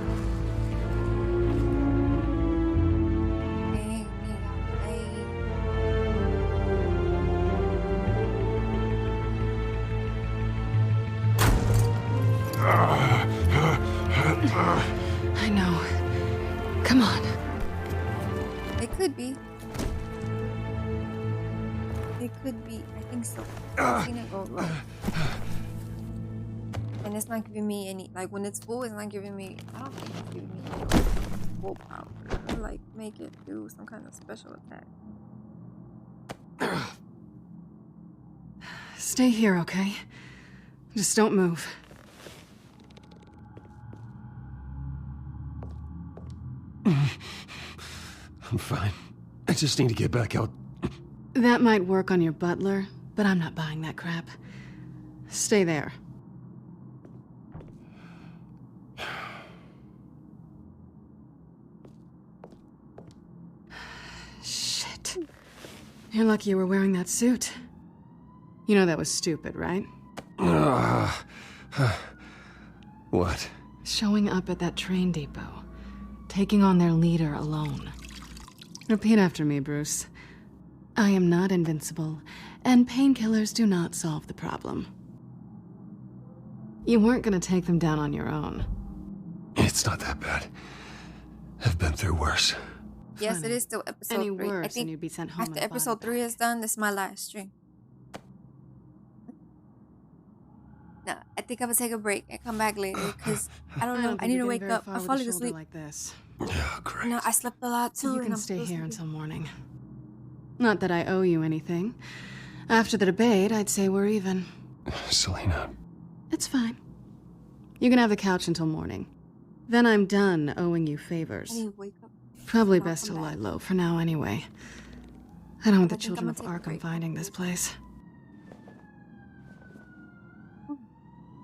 I know. Come on. It could be. It could be. I think so. I've seen it go low. And it's not giving me any, like when it's full, it's not giving me, I don't think it's giving me full power to like make it do some kind of special attack. Stay here, okay? Just don't move. I'm fine. I just need to get back out. That might work on your butler, but I'm not buying that crap. Stay there. Shit. You're lucky you were wearing that suit. You know that was stupid, right? What? Showing up at that train depot. Taking on their leader alone. Repeat after me, Bruce. I am not invincible, and painkillers do not solve the problem. You weren't gonna take them down on your own. It's not that bad. I've been through worse. Yes, it is still episode 3. I think you'd be sent home after episode 3 is done, this is my last stream. No, I think I'm gonna take a break and come back later because I don't know. I need to wake up. I'm falling asleep. Like this. Oh, great. No, I slept a lot too. You can stay here until morning. Not that I owe you anything. After the debate, I'd say we're even. Selena. It's fine. You can have the couch until morning. Then I'm done owing you favors. I need to wake up. Probably best to lie low for now anyway. I don't want the children of Arkham finding this place.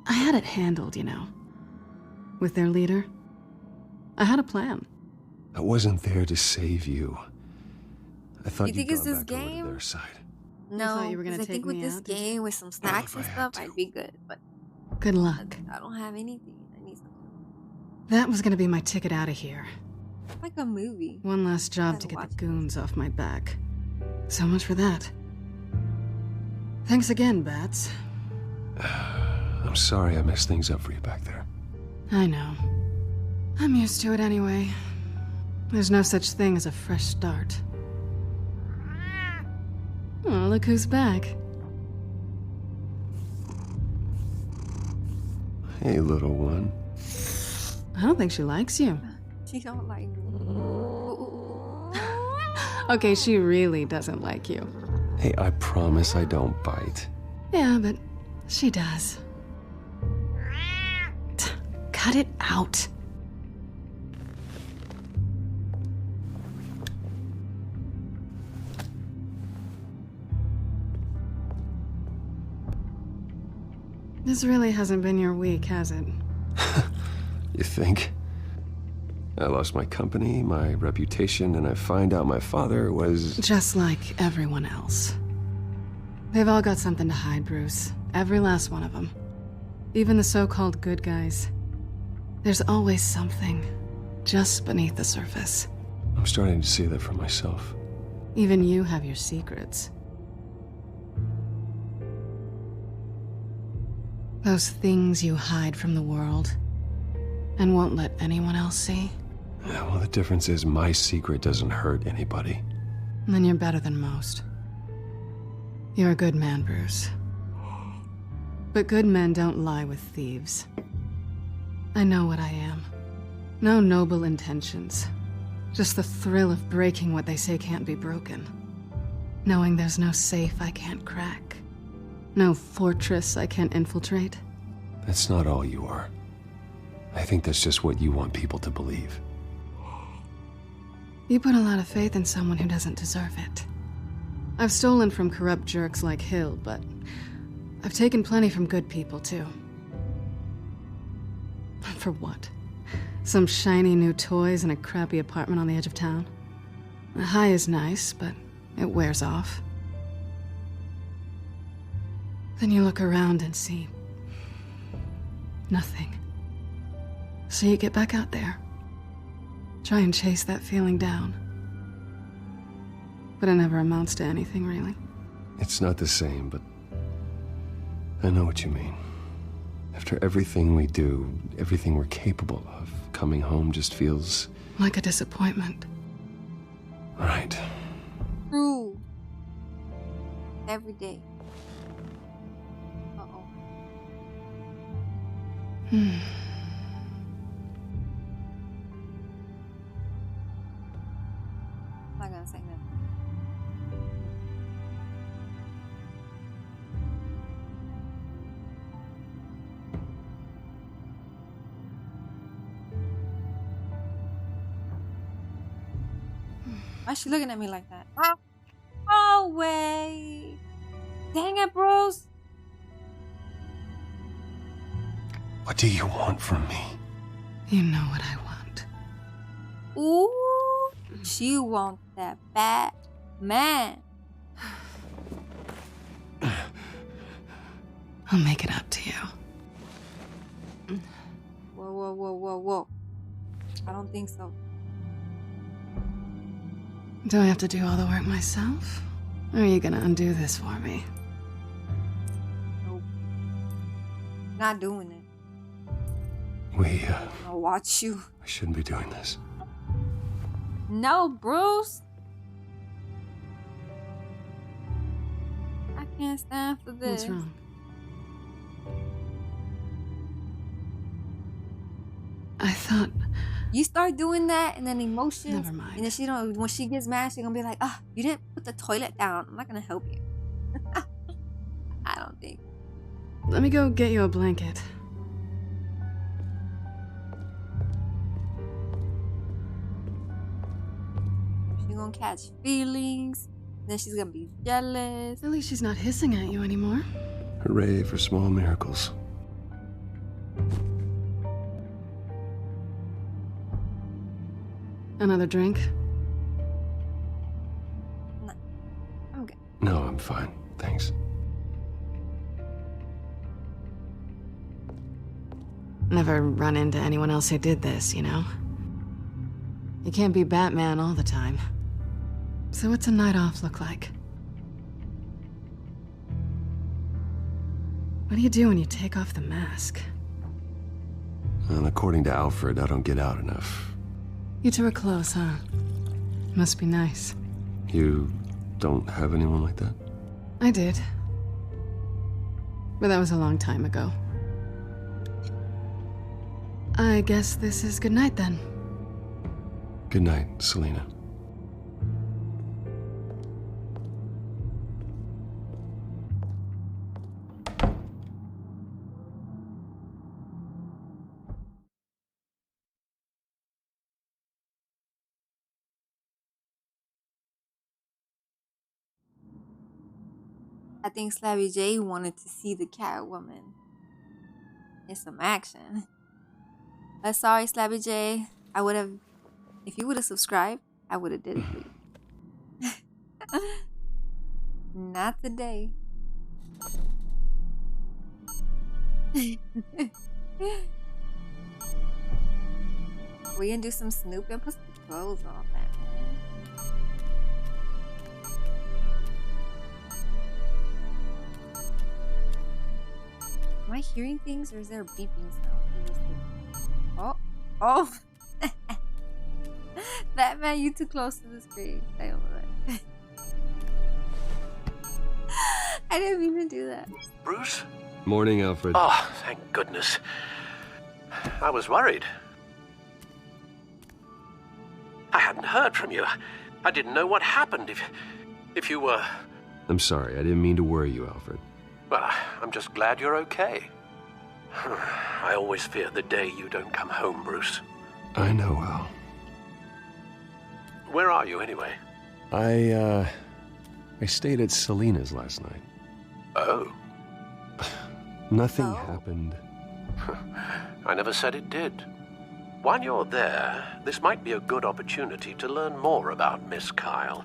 I had it handled, you know. With their leader. I had a plan. I wasn't there to save you. I thought you think you'd it's gone this back over to game? their side. No, you were gonna I take think with me this out? game, with some snacks and stuff, I'd be good. But good luck. I don't have anything. I need something. That was gonna be my ticket out of here. It's like a movie. One last job to get the goons off my back. So much for that. Thanks again, Bats. I'm sorry I messed things up for you back there. I know. I'm used to it anyway. There's no such thing as a fresh start. Oh, look who's back. Hey, little one. I don't think she likes you. She don't like me. Okay, she really doesn't like you. Hey, I promise I don't bite. Yeah, but she does. Cut it out. This really hasn't been your week, has it? You think? I lost my company, my reputation, and I find out my father was... Just like everyone else. They've all got something to hide, Bruce. Every last one of them. Even the so-called good guys. There's always something just beneath the surface. I'm starting to see that for myself. Even you have your secrets. Those things you hide from the world and won't let anyone else see. Yeah, well, the difference is my secret doesn't hurt anybody. Then you're better than most. You're a good man, Bruce. But good men don't lie with thieves. I know what I am. No noble intentions. Just the thrill of breaking what they say can't be broken. Knowing there's no safe I can't crack. No fortress I can't infiltrate. That's not all you are. I think that's just what you want people to believe. You put a lot of faith in someone who doesn't deserve it. I've stolen from corrupt jerks like Hill, but I've taken plenty from good people, too. For what? Some shiny new toys and a crappy apartment on the edge of town? The high is nice, but it wears off. Then you look around and see nothing. So you get back out there. Try and chase that feeling down. But it never amounts to anything, really. It's not the same, but I know what you mean. After everything we do, everything we're capable of, coming home just feels... like a disappointment. Right. True. Every day. Uh-oh. I'm not gonna say that. Why is she looking at me like that? Oh, way. Dang it, bros. What do you want from me? You know what I want. Ooh, she wants that bad man. I'll make it up to you. Whoa, whoa, whoa, whoa, whoa. I don't think so. Do I have to do all the work myself? Or are you gonna undo this for me? Nope. Not doing it. I'll watch you. We shouldn't be doing this. No, Bruce. I can't stand for this. What's wrong? I thought... You start doing that, and then emotions. Never mind. And then she don't. When she gets mad, she's gonna be like, "Ah, you didn't put the toilet down. I'm not gonna help you." I don't think. Let me go get you a blanket. She's gonna catch feelings. Then she's gonna be jealous. At least she's not hissing at you anymore. Hooray for small miracles. Another drink? No, I'm good. No, I'm fine. Thanks. Never run into anyone else who did this, you know? You can't be Batman all the time. So what's a night off look like? What do you do when you take off the mask? Well, according to Alfred, I don't get out enough. You two are close, huh? Must be nice. You don't have anyone like that? I did. But that was a long time ago. I guess this is good night then. Good night, Selena. I think Slabby J wanted to see the Catwoman in some action. But sorry, Slabby J. I would have, if you would have subscribed, I would have did it for you. Not today. We can do some snooping, put some clothes on, man. Am I hearing things or is there a beeping sound? Oh, oh. Batman, you too close to the screen. Stay over there. I didn't mean to do that. Bruce? Morning, Alfred. Oh, thank goodness. I was worried. I hadn't heard from you. I didn't know what happened if you were... I'm sorry, I didn't mean to worry you, Alfred. Well, I'm just glad you're okay. I always fear the day you don't come home, Bruce. I know, Al. Where are you, anyway? I I stayed at Selena's last night. Oh. Nothing happened. I never said it did. While you're there, this might be a good opportunity to learn more about Miss Kyle.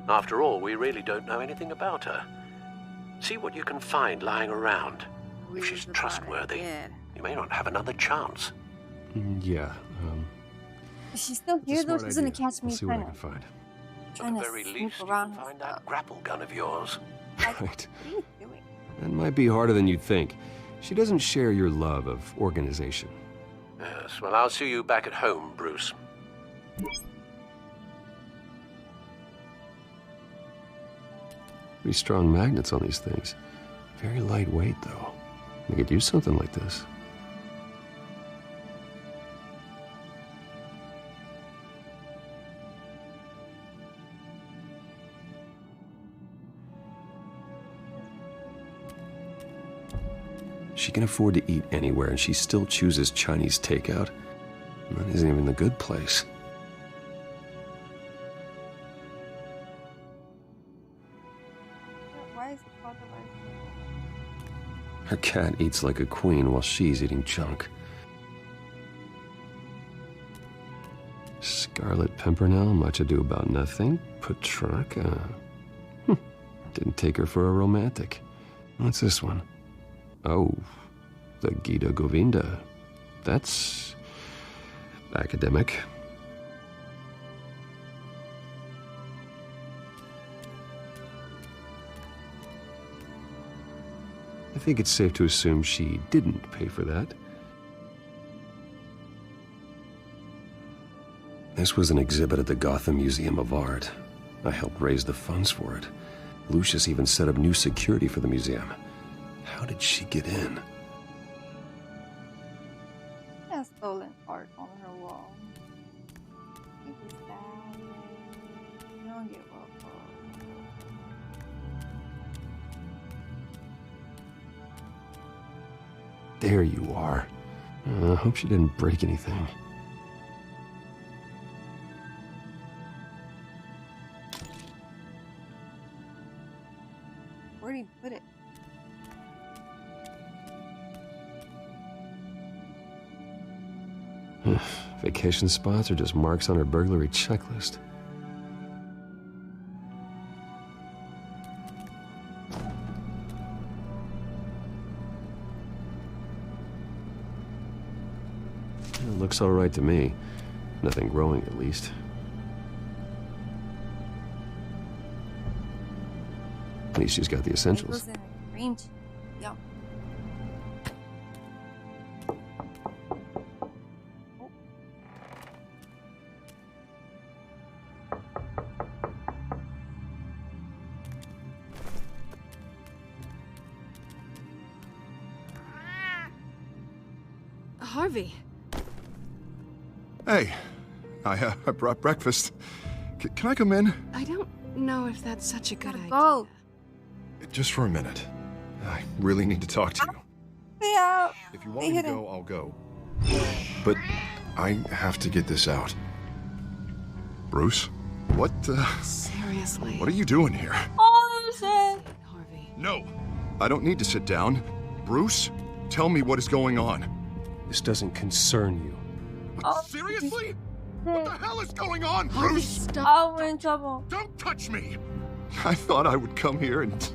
After all, we really don't know anything about her. See what you can find lying around. If she's trustworthy, you may not have another chance. Yeah, Is she still here though? She's gonna catch me see what I can find. trying At to the very snoop least, you around. can find that grapple gun of yours. Right. What are you doing? That might be harder than you'd think. She doesn't share your love of organization. Yes, well, I'll see you back at home, Bruce. Pretty strong magnets on these things. Very lightweight, though. They could use something like this. She can afford to eat anywhere, and she still chooses Chinese takeout. That isn't even the good place. Why is it called the Her cat eats like a queen while she's eating junk. Scarlet Pimpernel, much ado about nothing. Petrarca. Didn't take her for a romantic. What's this one? Oh, the Gita Govinda. That's academic. I think it's safe to assume she didn't pay for that. This was an exhibit at the Gotham Museum of Art. I helped raise the funds for it. Lucius even set up new security for the museum. How did she get in? She has stolen art on her wall. It is sad. Don't give up. There you are. I hope she didn't break anything. Where'd he put it? Vacation spots are just marks on her burglary checklist. It looks all right to me. Nothing growing, at least. At least she's got the essentials. Green tea. Yep. Harvey. Hey, I brought breakfast. Can I come in? I don't know if that's such a good idea. Go. Just for a minute. I really need to talk to you. Yeah. If you want me to go, I'll go. But I have to get this out. Bruce? What, Seriously? What are you doing here? Oh, shit. Harvey. No. I don't need to sit down. Bruce, tell me what is going on. This doesn't concern you. Oh, seriously? What the hell is going on, Harvey, Bruce? stop. Oh, we're in trouble. Don't touch me! I thought I would come here and...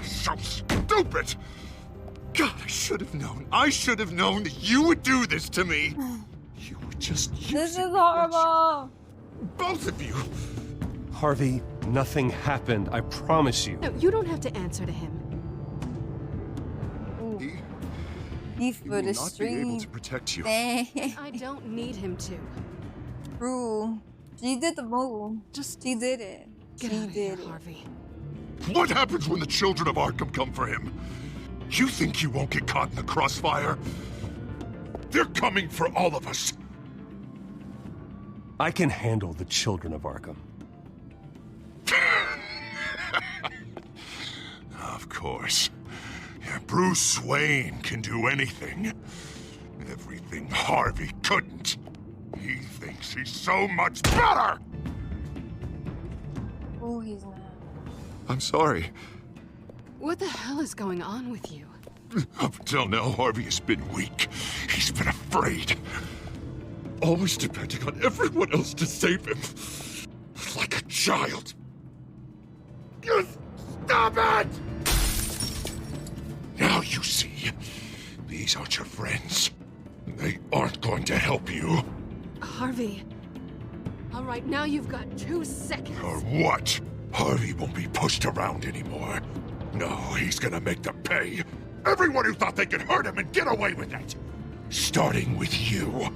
So stupid! God, I should have known. I should have known that you would do this to me. You would just use This is it, horrible. both of you. Harvey, nothing happened. I promise you. No, you don't have to answer to him. He's He for will the not be able street. to protect you. I don't need him to. True. She did the move. She did it. Get She out of here, did it. Harvey. What happens when the children of Arkham come for him? You think you won't get caught in the crossfire? They're coming for all of us. I can handle the children of Arkham. Of course. Yeah, Bruce Wayne can do anything. Everything Harvey couldn't. He thinks he's so much better! Oh, he's mad. I'm sorry. What the hell is going on with you? Up until now, Harvey has been weak. He's been afraid. Always depending on everyone else to save him. Like a child. Stop it! Now you see. These aren't your friends. They aren't going to help you. Harvey. All right, now you've got 2 seconds. Or what? Harvey won't be pushed around anymore. No, he's gonna make them pay. Everyone who thought they could hurt him and get away with it. Starting with you.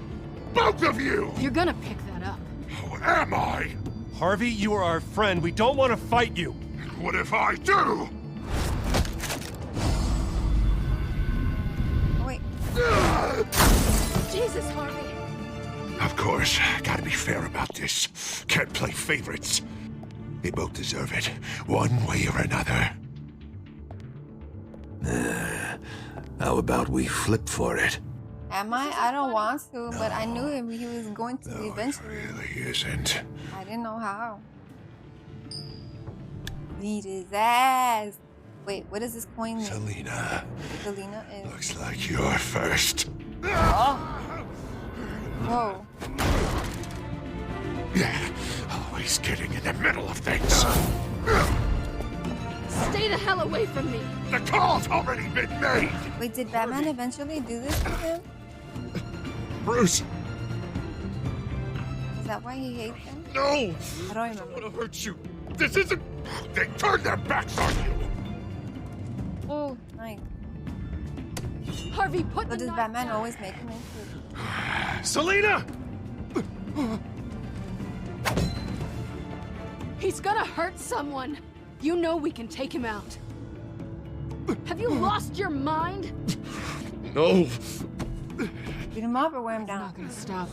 Both of you! You're gonna pick that up. Who am I? Harvey, you are our friend. We don't want to fight you. What if I do? Wait. Jesus, Harvey. Of course, gotta be fair about this. Can't play favorites. They both deserve it, one way or another. How about we flip for it? Am I? I don't want to, but I knew he was going to eventually. Really isn't. I didn't know how. Beat his ass. Wait, what does this coin mean? Selena. Selena is. Looks like you're first. Oh. Whoa. Yeah, always getting in the middle of things. Stay the hell away from me. The call's already been made. Wait, did Batman eventually do this to him? Bruce. Is that why he hates him? No. I don't remember. I want to hurt you. This isn't. They turned their backs on you. Oh, nice. Harvey, put But does Batman always make him into? Selena! He's gonna hurt someone. You know we can take him out. Have you lost your mind? No. Beat him up or wear him down? Not gonna stop.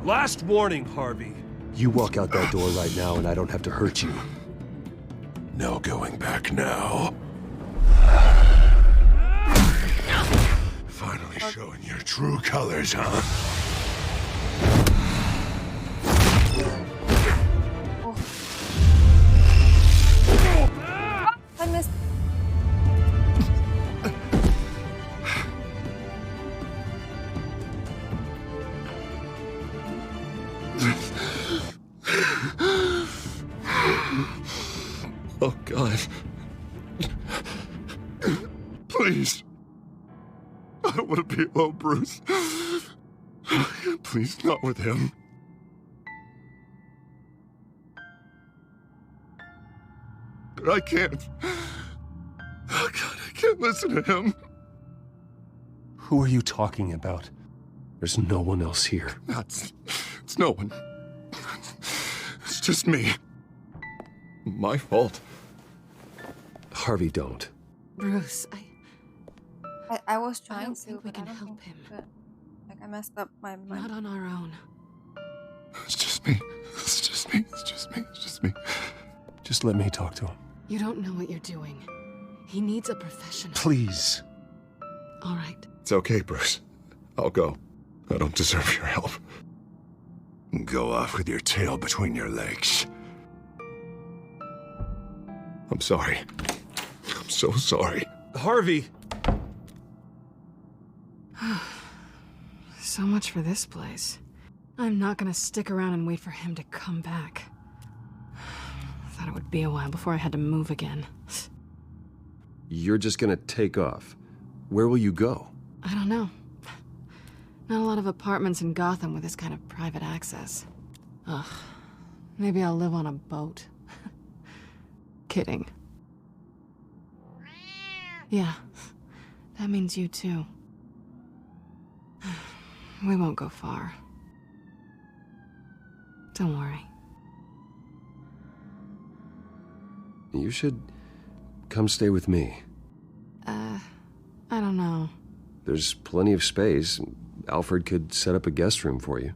Last warning, Harvey. You walk out that door right now and I don't have to hurt you. No going back now. Finally showing your true colors, huh? I missed. Oh, God. Please. I don't want to be alone, Bruce. Please, not with him. But I can't. Oh, God, I can't listen to him. Who are you talking about? There's no one else here. It's no one. It's just me. My fault. Harvey, don't. Bruce, I was trying don't to, think we but can I don't help think him. that- Like I messed up my mind. Not on our own. It's just me. It's just me. It's just me. It's just me. Just let me talk to him. You don't know what you're doing. He needs a professional. Please. All right. It's okay, Bruce. I'll go. I don't deserve your help. Go off with your tail between your legs. I'm sorry. I'm so sorry. Harvey! So much for this place. I'm not gonna stick around and wait for him to come back. Thought it would be a while before I had to move again. You're just gonna take off. Where will you go? I don't know. Not a lot of apartments in Gotham with this kind of private access. Ugh. Maybe I'll live on a boat. Kidding. Yeah. That means you too. We won't go far. Don't worry. You should come stay with me. I don't know. There's plenty of space. Alfred could set up a guest room for you.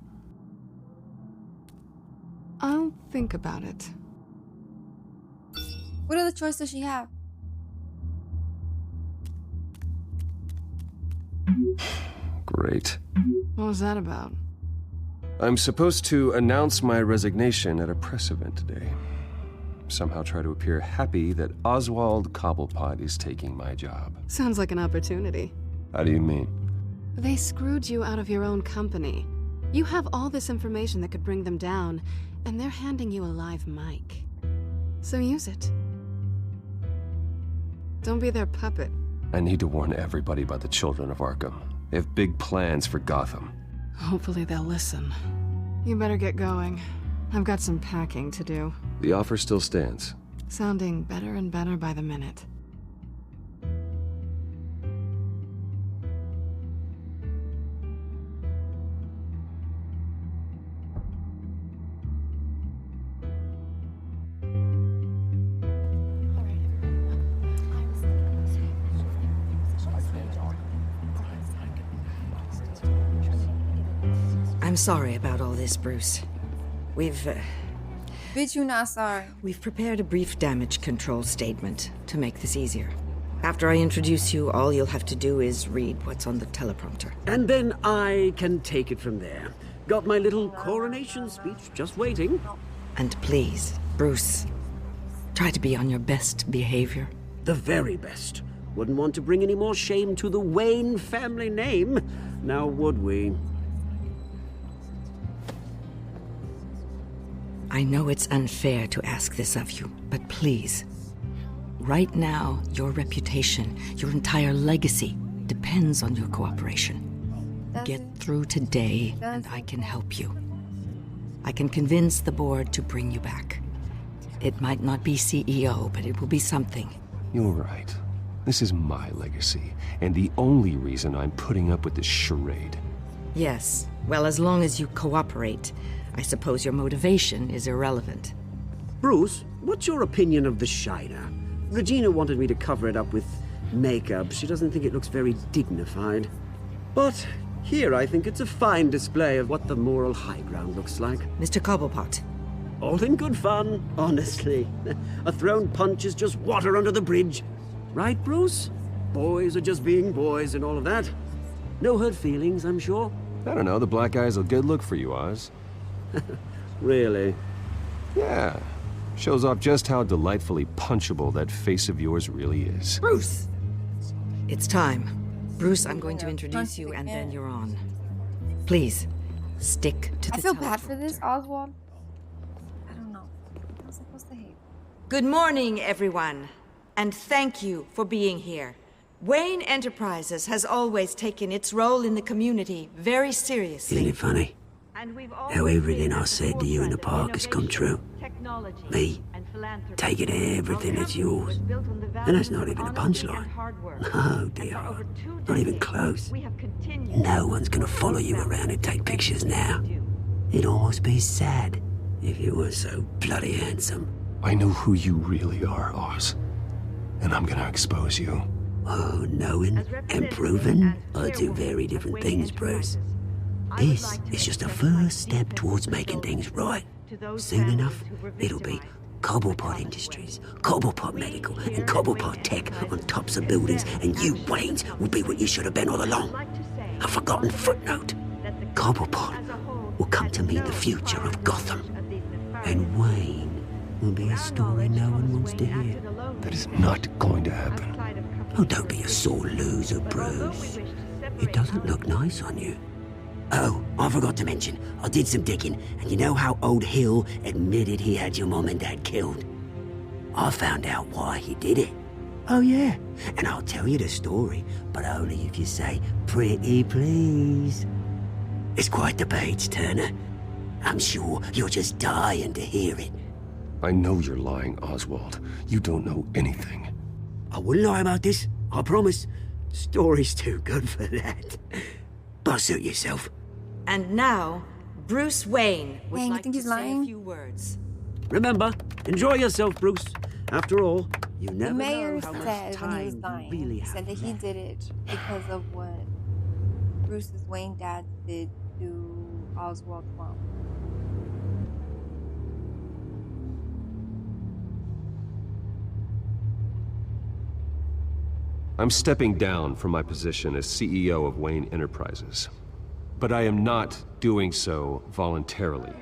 I'll think about it. What other choice does she have? Great. What was that about? I'm supposed to announce my resignation at a press event today. somehow try to appear happy that Oswald Cobblepot is taking my job. Sounds like an opportunity. How do you mean? They screwed you out of your own company. You have all this information that could bring them down, and they're handing you a live mic. So use it. Don't be their puppet. I need to warn everybody about the Children of Arkham. They have big plans for Gotham. Hopefully they'll listen. You better get going. I've got some packing to do. The offer still stands. Sounding better and better by the minute. I'm sorry about all this, Bruce. Bitch, you not sorry. We've prepared a brief damage control statement to make this easier. After I introduce you, all you'll have to do is read what's on the teleprompter. And then I can take it from there. Got my little coronation speech just waiting. And please, Bruce, try to be on your best behavior. The very best. Wouldn't want to bring any more shame to the Wayne family name, now would we? I know it's unfair to ask this of you, but please. Right now, your reputation, your entire legacy, depends on your cooperation. Get through today, and I can help you. I can convince the board to bring you back. It might not be CEO, but it will be something. You're right. This is my legacy, and the only reason I'm putting up with this charade. Yes. Well, as long as you cooperate, I suppose your motivation is irrelevant. Bruce, what's your opinion of the Shiner? Regina wanted me to cover it up with makeup. She doesn't think it looks very dignified. But here I think it's a fine display of what the moral high ground looks like. Mr. Cobblepot. All in good fun, honestly. A thrown punch is just water under the bridge. Right, Bruce? Boys are just being boys and all of that. No hurt feelings, I'm sure. I don't know, the black eye's a good look for you, Oz. Really? Yeah. Shows off just how delightfully punchable that face of yours really is. Bruce! It's time. Bruce, I'm going to introduce you and then you're on. Please, stick to the I feel bad for this, Oswald. I don't know. I was supposed to hate. Good morning, everyone. And thank you for being here. Wayne Enterprises has always taken its role in the community very seriously. Isn't it funny? How everything I said to you in the park has come true. Me, taking everything that's yours. And that's not even a punchline. No, dear. Not even close. No one's gonna follow you around and take pictures now. It'd almost be sad if you were so bloody handsome. I know who you really are, Oz. And I'm gonna expose you. Oh, knowing and proving are two very different things, Bruce. This is just a first step towards making things right. Soon enough, it'll be Cobblepot Industries, Cobblepot Medical, and Cobblepot Tech on tops of buildings, and you, Waynes, will be what you should have been all along. A forgotten footnote. Cobblepot will come to mean the future of Gotham. And Wayne will be a story no one wants to hear. That is not going to happen. Oh, don't be a sore loser, Bruce. It doesn't look nice on you. Oh, I forgot to mention, I did some digging, and you know how old Hill admitted he had your mom and dad killed? I found out why he did it. Oh yeah, and I'll tell you the story, but only if you say, pretty please. It's quite the page, Turner. I'm sure you're just dying to hear it. I know you're lying, Oswald. You don't know anything. I wouldn't lie about this, I promise. Story's too good for that. But suit yourself. And now, Bruce Wayne would Dang, like to say lying? a few words. Remember, enjoy yourself, Bruce. After all, you The never mayor know how much said when he was time dying, you really he said that he did it because of what Bruce's Wayne dad did to Oswald's mom. I'm stepping down from my position as CEO of Wayne Enterprises. But I am not doing so voluntarily.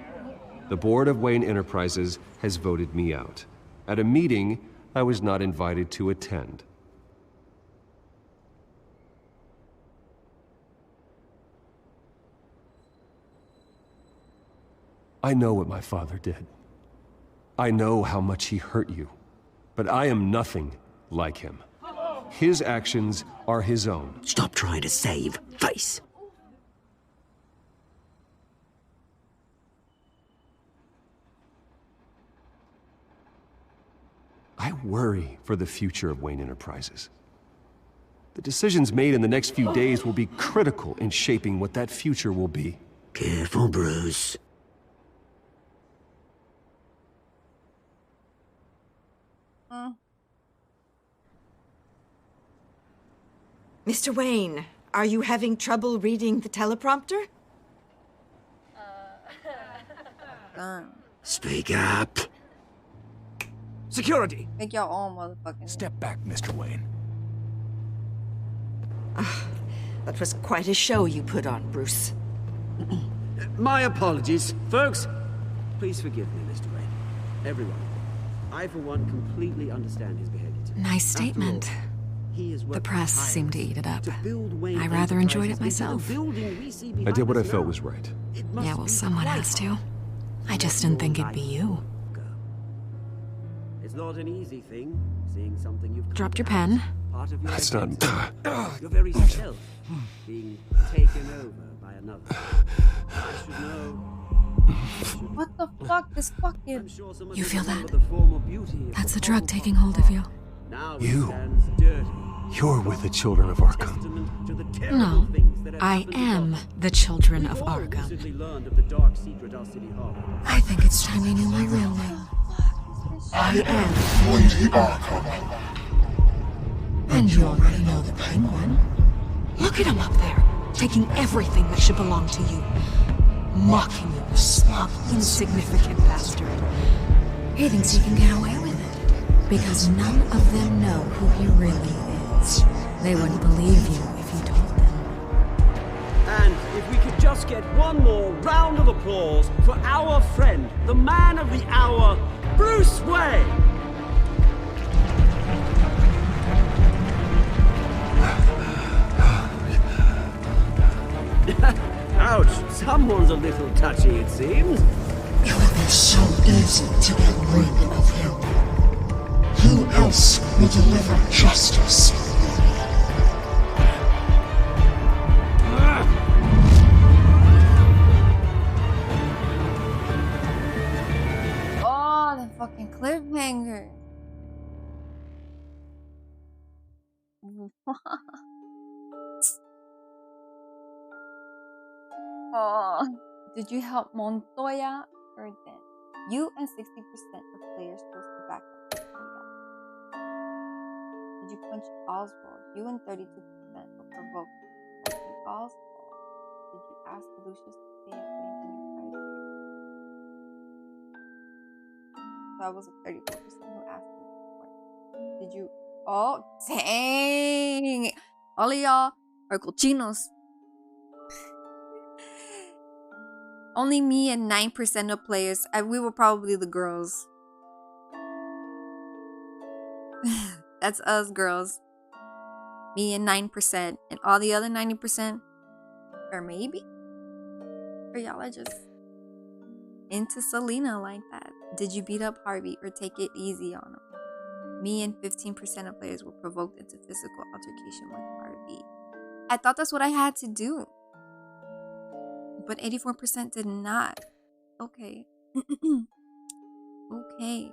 The board of Wayne Enterprises has voted me out. at a meeting I was not invited to attend. I know what my father did. I know how much he hurt you, but I am nothing like him. His actions are his own. Stop trying to save face. I worry for the future of Wayne Enterprises. The decisions made in the next few days will be critical in shaping what that future will be. Careful, Bruce. Mr. Wayne, are you having trouble reading the teleprompter? Speak up. Security! Make your own motherfucking... Step back, Mr. Wayne. That was quite a show you put on, Bruce. My apologies. Folks, please forgive me, Mr. Wayne. Everyone. I, for one, completely understand his behavior today. Nice statement. The press seemed to eat it up. I rather enjoyed it myself. I did what I felt was right. Yeah, well, someone has to. I just didn't think it'd be you. It's not an easy thing, seeing something you've dropped your pen. Part of your That's not... Your very self being taken over by another. I should know. What the fuck? This fucking... You feel that? That's the drug taking hold of you. You're with the children of Arkham. No, I am the children of Arkham. I think it's time you knew my real name. I am Lady Arkham. And you already know the Penguin. Look at him up there, taking everything that should belong to you. Mocking you, smug, insignificant bastard. He thinks he can get away with it, because none of them know who he really is. They wouldn't believe you if you told them. And if we could just get one more round of applause for our friend, the man of the hour, Bruce Wayne! Ouch, someone's a little touchy, it seems. It would be so easy to get rid of him. Who else will deliver justice? Oh, the fucking cliffhanger. Oh, did you help Montoya or then? You and 60% of players chose to back up Montoya. Did you punch Oswald? You and 32% were provoked. Punching Oswald. Did you ask Lucius to stay at Wayne Enterprises? That was a 34% who asked him for it. Did you? Oh, dang! All of y'all are cochinos. Only me and 9% of players. We were probably the girls. That's us girls. Me and 9%. And all the other 90%. Or maybe? Or y'all are just into Selena like that. Did you beat up Harvey or take it easy on him? Me and 15% of players were provoked into physical altercation with Harvey. I thought that's what I had to do. But 84% did not. Okay. Okay.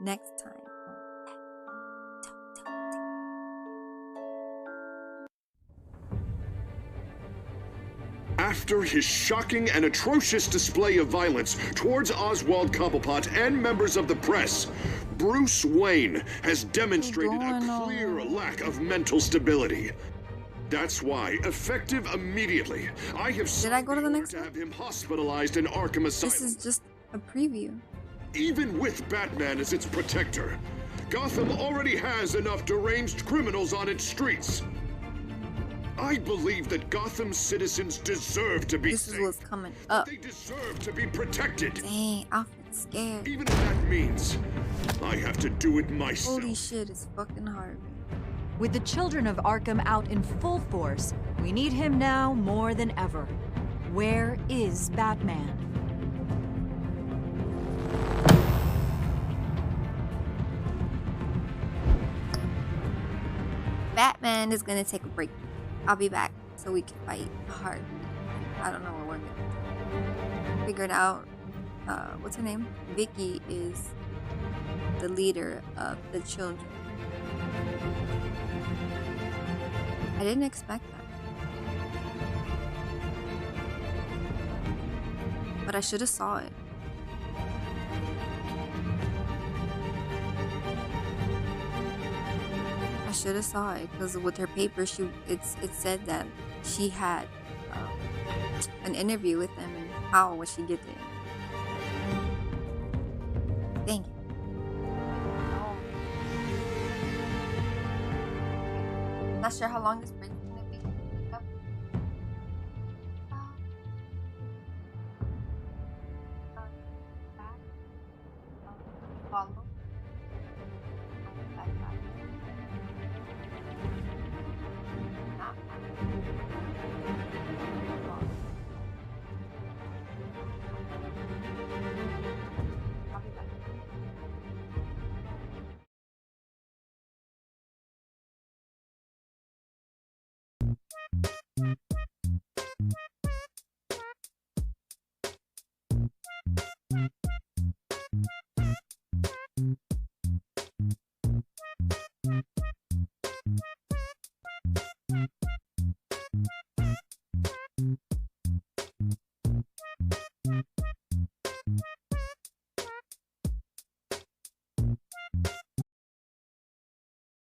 Next time. After his shocking and atrocious display of violence towards Oswald Cobblepot and members of the press, Bruce Wayne has demonstrated a clear lack of mental stability. That's why, effective immediately, I have Did go to the next to have him hospitalized in Arkham Asylum. This is just a preview. Even with Batman as its protector, Gotham already has enough deranged criminals on its streets. I believe that Gotham's citizens deserve to be safe. This is what's coming up. They deserve to be protected. Dang, Alfred's scared. Even if that means I have to do it myself. Holy shit, it's fucking hard. With the children of Arkham out in full force, we need him now more than ever. Where is Batman? Batman is gonna take a break. I'll be back so we can fight hard. I don't know what we're gonna figure it out. What's her name? Vicky is the leader of the children. I didn't expect that. But I should have saw it. I should have saw it because with her paper, it said that she had an interview with them, and how would she get there? Thank you. Not sure how long this break is gonna be. Follow.